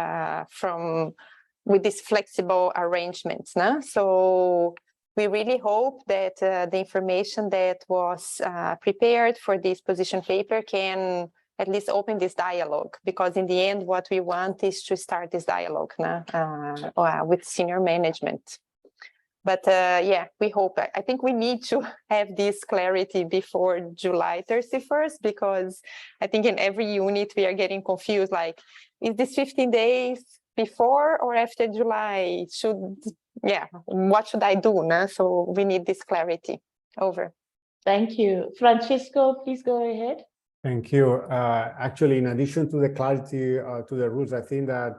with these flexible arrangements. So we really hope that the information that was prepared for this position paper can at least open this dialogue, because in the end, what we want is to start this dialogue with senior management. But we hope. I think we need to have this clarity before July 31st, because I think in every unit we are getting confused, like, is this 15 days before or after July? What should I do? So we need this clarity. Over. Thank you. Francisco, please go ahead. Thank you. Actually, in addition to the clarity to the rules, I think that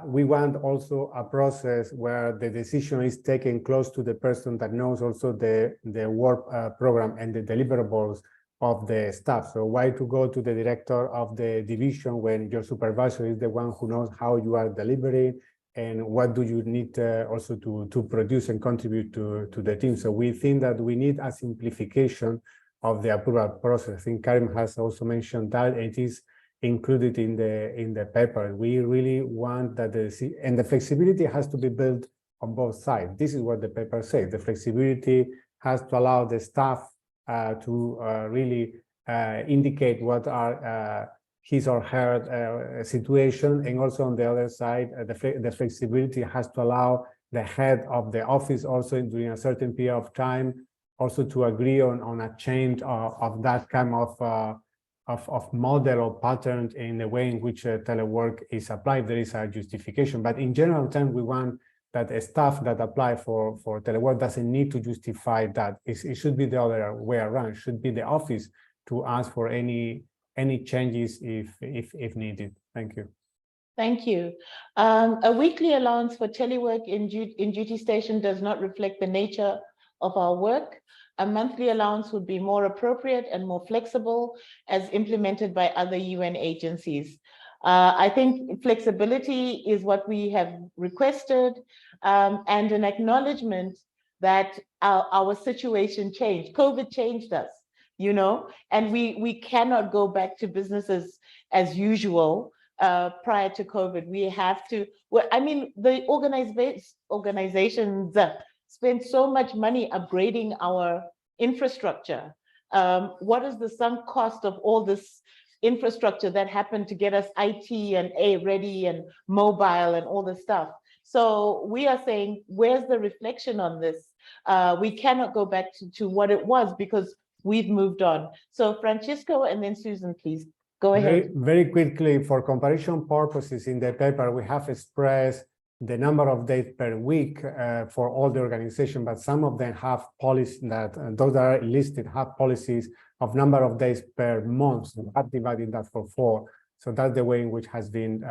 we want also a process where the decision is taken close to the person that knows also the work program and the deliverables of the staff. So why to go to the director of the division when your supervisor is the one who knows how you are delivering and what do you need also to produce and contribute to the team. So we think that we need a simplification of the approval process. I think Karim has also mentioned that it is included in the paper. We really want that the flexibility has to be built on both sides. This is what the paper says. The flexibility has to allow the staff to really indicate what are his or her situation, and also on the other side, the flexibility has to allow the head of the office also during a certain period of time also to agree on a change of that kind of model or pattern in the way in which telework is applied. There is a justification, but in general terms, we want that a staff that apply for telework doesn't need to justify that. It should be the other way around. It should be the office to ask for any changes if needed. Thank you. Thank you. A weekly allowance for telework in duty station does not reflect the nature of our work. A monthly allowance would be more appropriate and more flexible as implemented by other UN agencies. I think flexibility is what we have requested, and an acknowledgement that our situation changed. COVID changed us, and we cannot go back to businesses as usual prior to COVID. We have to, the organizations spend so much money upgrading our infrastructure. What is the sunk cost of all this infrastructure that happened to get us IT and ready and mobile and all this stuff? So we are saying, where's the reflection on this? We cannot go back to what it was because we've moved on. So Francisco and then Susan, please go ahead. Very quickly, for comparison purposes, in the paper, we have expressed the number of days per week for all the organization, but some of them have policies that those that are listed have policies of number of days per month. So I'm dividing that for 4. So that's the way in which has been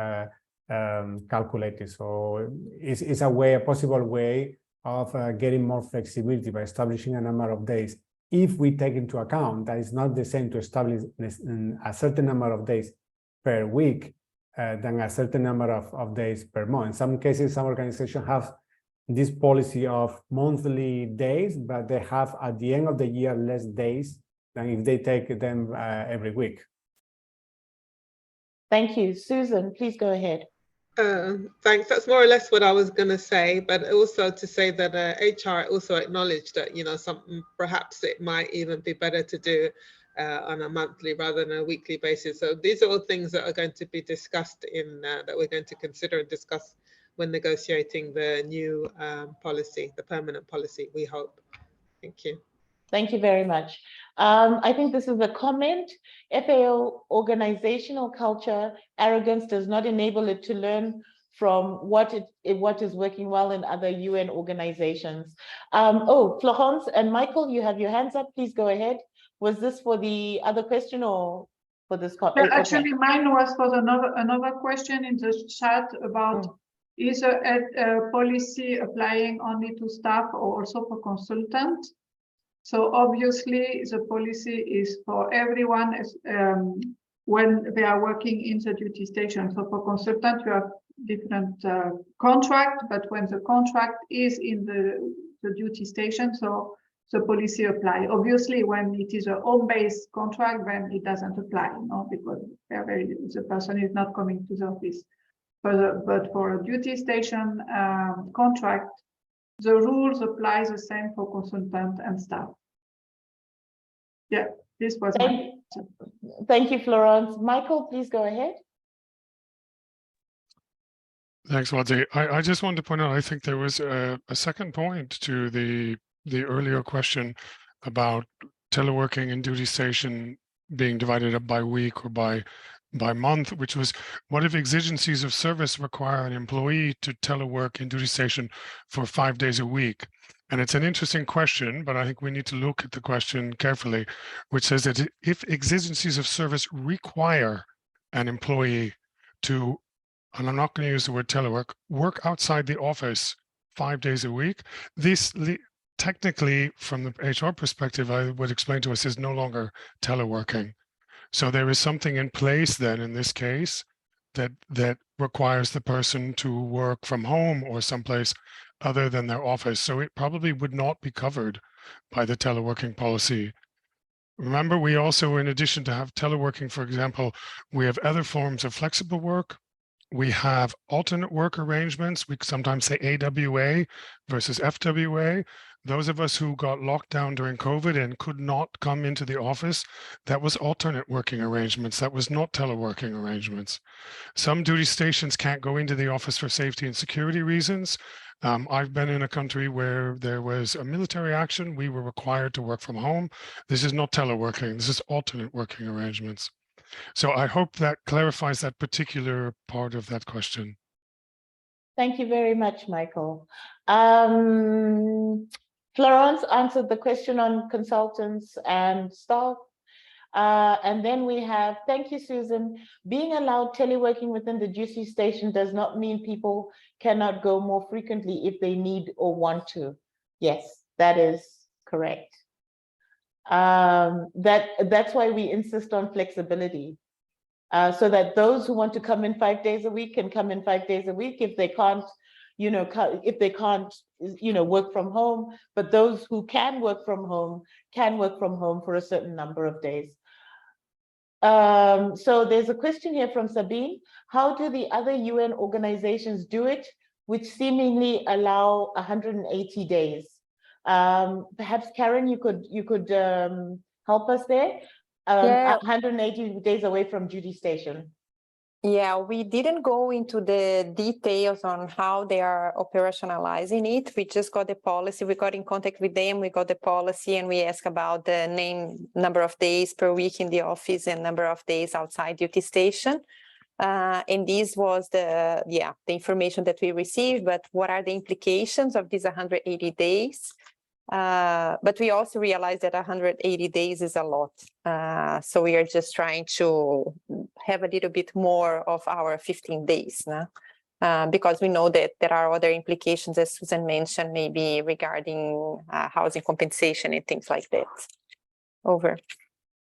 calculated. So it's a possible way of getting more flexibility by establishing a number of days. If we take into account that it's not the same to establish a certain number of days per week than a certain number of days per month. In some cases, some organizations have this policy of monthly days, but they have at the end of the year less days than if they take them every week. Thank you. Susan, please go ahead. Thanks. That's more or less what I was going to say, but also to say that HR also acknowledged that, you know, something perhaps it might even be better to do on a monthly rather than a weekly basis. So these are all things that are going to be discussed in that we're going to consider and discuss when negotiating the new policy, the permanent policy, we hope. Thank you. Thank you very much. I think this is a comment. FAO organizational culture, arrogance does not enable it to learn from what is working well in other UN organizations. Oh, Florence and Michael, you have your hands up. Please go ahead. Was this for the other question or for this? Yeah, actually, mine was for another question in the chat about is a policy applying only to staff or also for consultants? So obviously, the policy is for everyone when they are working in the duty station. So for consultants, you have different contract, but when the contract is in the duty station, so the policy apply. Obviously, when it is a home-based contract, then it doesn't apply, you know, because the person is not coming to the office. But for a duty station contract, the rules apply the same for consultant and staff. Yeah, this was Thank you, Florence. Michael, please go ahead. Thanks, Wadzi. I just wanted to point out, I think there was a second point to the earlier question about teleworking and duty station being divided up by week or by month, which was, what if exigencies of service require an employee to telework in duty station for 5 days a week? And it's an interesting question, but I think we need to look at the question carefully, which says that if exigencies of service require an employee to, and I'm not going to use the word telework, work outside the office 5 days a week, this technically, from the HR perspective, I would explain to us, is no longer teleworking. So there is something in place then in this case that requires the person to work from home or someplace other than their office. So it probably would not be covered by the teleworking policy. Remember, we also, in addition to have teleworking, for example, we have other forms of flexible work. We have alternate work arrangements. We sometimes say AWA versus FWA. Those of us who got locked down during COVID and could not come into the office, that was alternate working arrangements. That was not teleworking arrangements. Some duty stations can't go into the office for safety and security reasons. I've been in a country where there was a military action. We were required to work from home. This is not teleworking. This is alternate working arrangements. So I hope that clarifies that particular part of that question. Thank you very much, Michael. Florence answered the question on consultants and staff. And then we have, thank you, Susan. Being allowed teleworking within the duty station does not mean people cannot go more frequently if they need or want to. Yes, that is correct. That's why we insist on flexibility, so that those who want to come in 5 days a week can come in 5 days a week if they can't, work from home. But those who can work from home for a certain number of days. So there's a question here from Sabine. How do the other UN organizations do it, which seemingly allow 180 days? Perhaps Karen, you could help us there. 180 days away from duty station. Yeah, we didn't go into the details on how they are operationalizing it. We just got the policy. We got in contact with them. We got the policy, and we asked about the number of days per week in the office and number of days outside duty station. And this was the information that we received. But what are the implications of these 180 days? But we also realized that 180 days is a lot. So we are just trying to have a little bit more of our 15 days, because we know that there are other implications, as Susan mentioned, maybe regarding housing compensation and things like that. Over.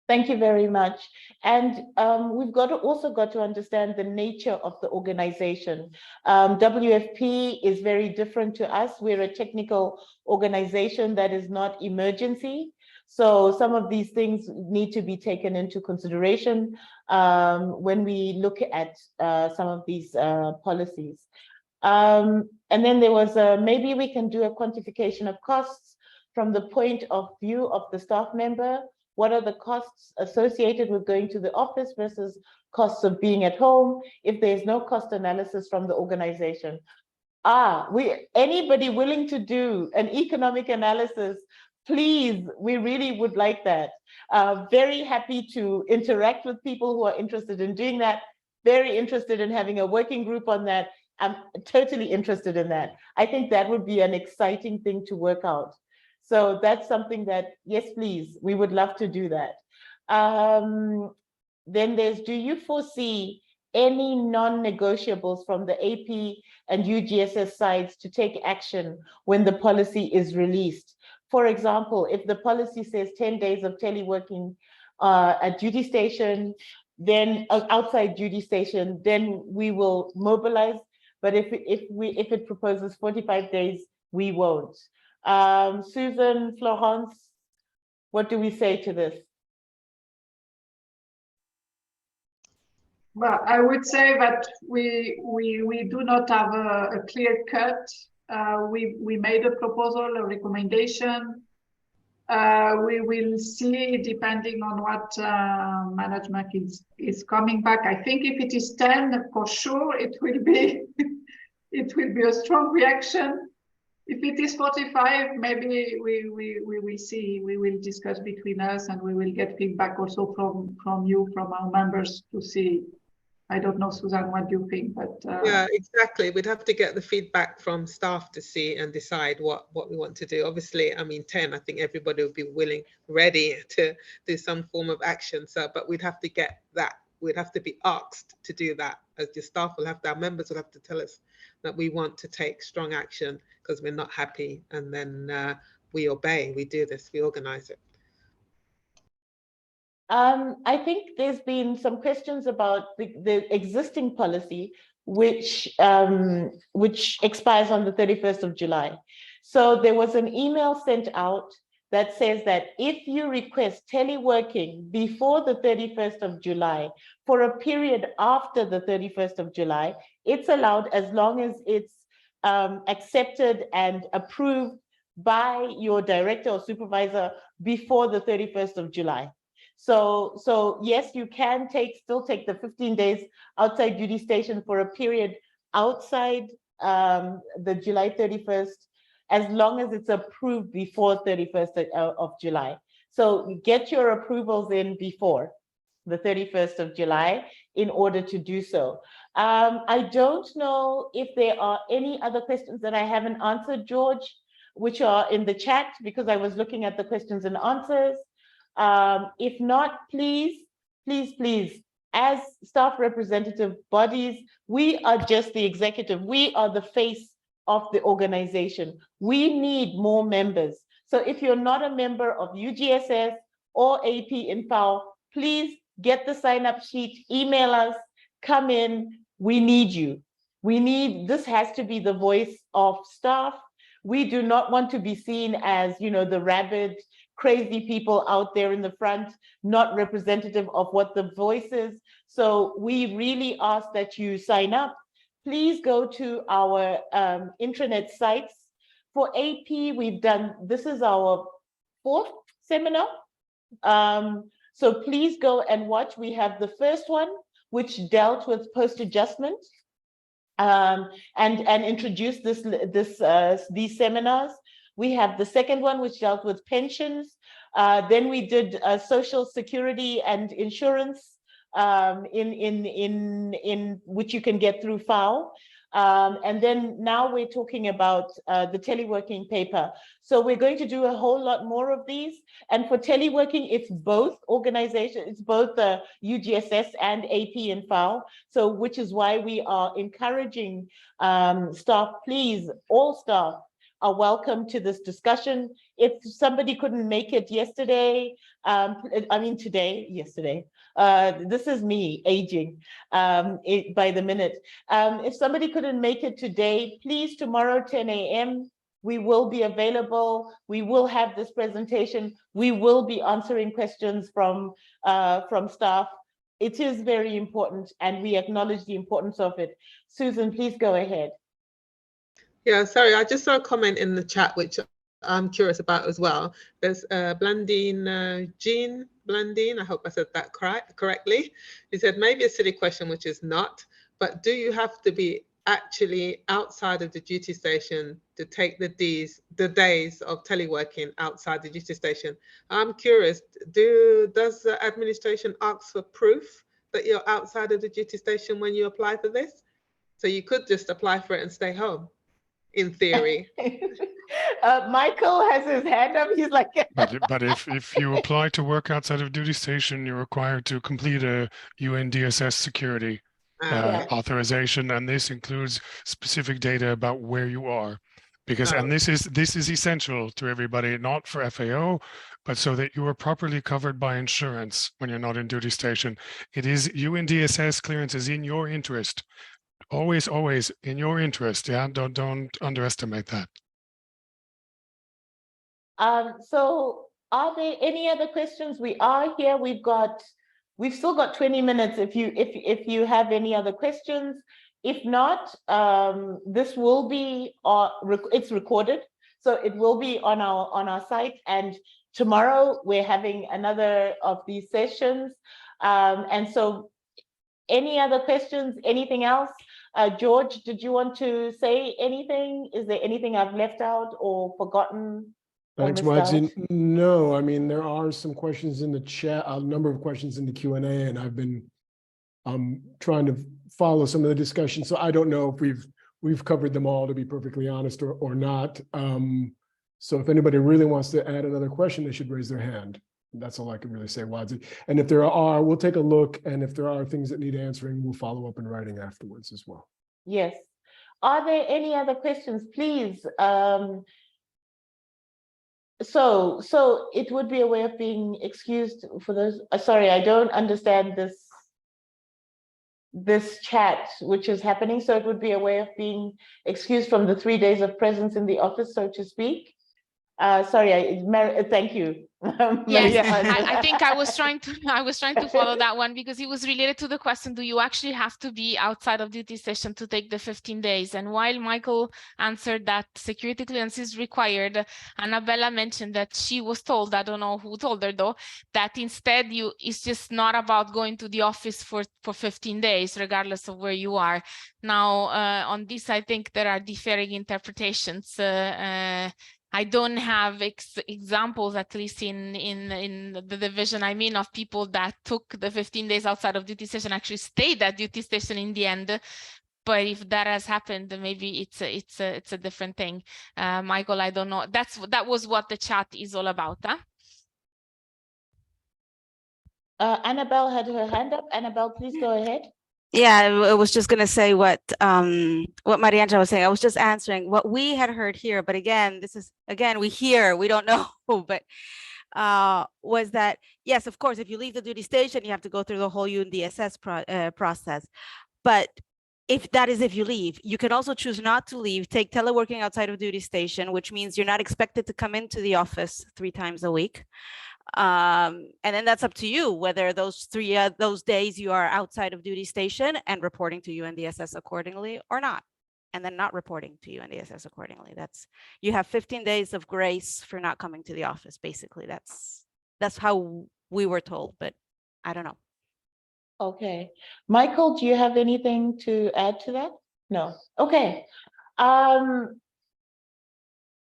Thank you very much. And we've also got to understand the nature of the organization. WFP is very different to us. We're a technical organization that is not emergency. So some of these things need to be taken into consideration when we look at some of these policies. And then there was maybe we can do a quantification of costs from the point of view of the staff member. What are the costs associated with going to the office versus costs of being at home if there's no cost analysis from the organization? Anybody willing to do an economic analysis, please, we really would like that. Very happy to interact with people who are interested in doing that. Very interested in having a working group on that. I'm totally interested in that. I think that would be an exciting thing to work out. So that's something that, yes, please, we would love to do that. Then there's, do you foresee any non-negotiables from the AP and UGSS sides to take action when the policy is released? For example, if the policy says 10 days of teleworking at duty station, then outside duty station, then we will mobilize. But if it proposes 45 days, we won't. Susan, Florence, what do we say to this? Well, I would say that we do not have a clear cut. We made a proposal, a recommendation. We will see, depending on what management is coming back. I think if it is 10, for sure, it will be it will be a strong reaction. If it is 45, maybe we will see. We will discuss between us, and we will get feedback also from you, from our members, to see. I don't know, Susan, what do you think? But yeah, exactly. We'd have to get the feedback from staff to see and decide what we want to do. Obviously, I mean, 10, I think everybody would be willing, ready to do some form of action. So, but we'd have to get that. We'd have to be asked to do that. As the staff will have to, our members will have to tell us that we want to take strong action because we're not happy. And then we obey, we do this, we organize it. I think there's been some questions about the existing policy, which expires on the 31st of July. So there was an email sent out that says that if you request teleworking before the 31st of July for a period after the 31st of July, it's allowed as long as it's accepted and approved by your director or supervisor before the 31st of July. So yes, you can still take the 15 days outside duty station for a period outside the July 31st, as long as it's approved before 31st of July. So get your approvals in before the 31st of July in order to do so. I don't know if there are any other questions that I haven't answered, George, which are in the chat, because I was looking at the questions and answers. If not, please, as staff representative bodies, we are just the executive. We are the face of the organization. We need more members. So if you're not a member of UGSS or AP-in-FAO, please get the sign-up sheet, email us, come in. We need you. This has to be the voice of staff. We do not want to be seen as, the rabid, crazy people out there in the front, not representative of what the voice is. So we really ask that you sign up. Please go to our intranet sites. For AP, this is our 4th seminar. So please go and watch. We have the first one, which dealt with post-adjustment and introduced these seminars. We have the second one, which dealt with pensions. Then we did social security and insurance, in which you can get through FAO. And then now we're talking about the teleworking paper. So we're going to do a whole lot more of these. And for teleworking, it's both organizations, it's both the UGSS and AP-in-FAO. So which is why we are encouraging staff, please, all staff are welcome to this discussion. If somebody couldn't make it yesterday, yesterday, this is me aging by the minute. If somebody couldn't make it today, please tomorrow 10 a.m. We will be available. We will have this presentation. We will be answering questions from staff. It is very important, and we acknowledge the importance of it. Susan, please go ahead. Yeah, sorry, I just saw a comment in the chat, which I'm curious about as well. There's Blandine, Jean Blandine, I hope I said that correctly. He said, maybe a silly question, which is not, but do you have to be actually outside of the duty station to take the days of teleworking outside the duty station? I'm curious, does the administration ask for proof that you're outside of the duty station when you apply for this? So you could just apply for it and stay home, in theory. Michael has his hand up. He's like, but if you apply to work outside of duty station, you're required to complete a UNDSS security authorization, and this includes specific data about where you are, because and this is essential to everybody, not for FAO, but so that you are properly covered by insurance when you're not in duty station. It is UNDSS clearance is in your interest, always in your interest. Yeah, don't underestimate that. So are there any other questions? We are here. We've still got 20 minutes if you have any other questions. If not, this will be it's recorded, so it will be on our site, and tomorrow we're having another of these sessions. And so any other questions, anything else? George, did you want to say anything? Is there anything I've left out or forgotten? Thanks, Wadzi. No, I mean, there are some questions in the chat, a number of questions in the Q&A, and I've been trying to follow some of the discussion. So I don't know if we've covered them all, to be perfectly honest, or not. So if anybody really wants to add another question, they should raise their hand. That's all I can really say, Wadzi. And if there are, we'll take a look. And if there are things that need answering, we'll follow up in writing afterwards as well. Yes. Are there any other questions, please? So it would be a way of being excused for those. Sorry, I don't understand this chat which is happening. So it would be a way of being excused from the 3 days of presence in the office, so to speak. Sorry, thank you. Yes, I think I was trying to follow that one, because it was related to the question, do you actually have to be outside of duty station to take the 15 days? And while Michael answered that security clearance is required, Annabella mentioned that she was told, I don't know who told her though, that instead it's just not about going to the office for 15 days, regardless of where you are. Now, on this, I think there are differing interpretations. I don't have examples, at least in the division I'm in, of people that took the 15 days outside of duty station, actually stayed at duty station in the end. But if that has happened, then maybe it's a different thing. Michael, I don't know. That was what the chat is all about, huh? Annabelle had her hand up. Annabelle, please go ahead. Yeah, I was just going to say what Mariangela was saying. I was just answering what we had heard here. But again, we hear, we don't know, but was that, yes, of course, if you leave the duty station, you have to go through the whole UNDSS process. But if you leave, you can also choose not to leave, take teleworking outside of duty station, which means you're not expected to come into the office 3 times a week. And then that's up to you whether those days you are outside of duty station and reporting to UNDSS accordingly or not, and then not reporting to UNDSS accordingly. You have 15 days of grace for not coming to the office. Basically, that's how we were told, but I don't know. Okay, Michael, do you have anything to add to that? No. Okay.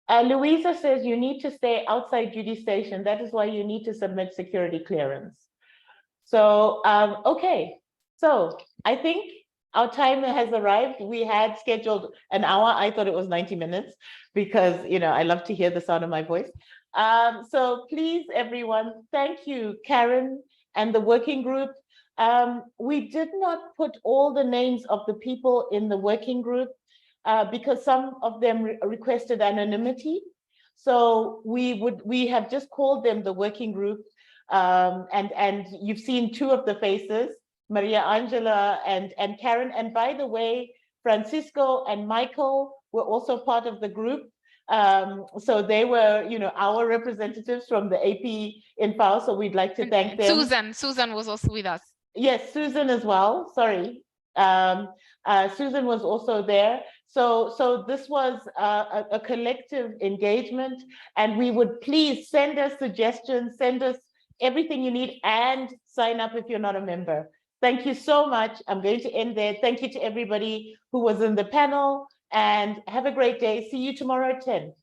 Louisa says you need to stay outside duty station. That is why you need to submit security clearance. So, okay. So I think our time has arrived. We had scheduled an hour. I thought it was 90 minutes because, I love to hear the sound of my voice. So please, everyone, thank you, Karen and the working group. We did not put all the names of the people in the working group because some of them requested anonymity. So we have just called them the working group. And you've seen 2 of the faces, Maria Angela and Karen. And by the way, Francisco and Michael were also part of the group. So they were, our representatives from the AP-in-FAO. So we'd like to thank them. Susan was also with us. Yes, Susan as well. Sorry. Susan was also there. So this was a collective engagement, and we would please send us suggestions, send us everything you need, and sign up if you're not a member. Thank you so much. I'm going to end there. Thank you to everybody who was in the panel, and have a great day. See you tomorrow at 10.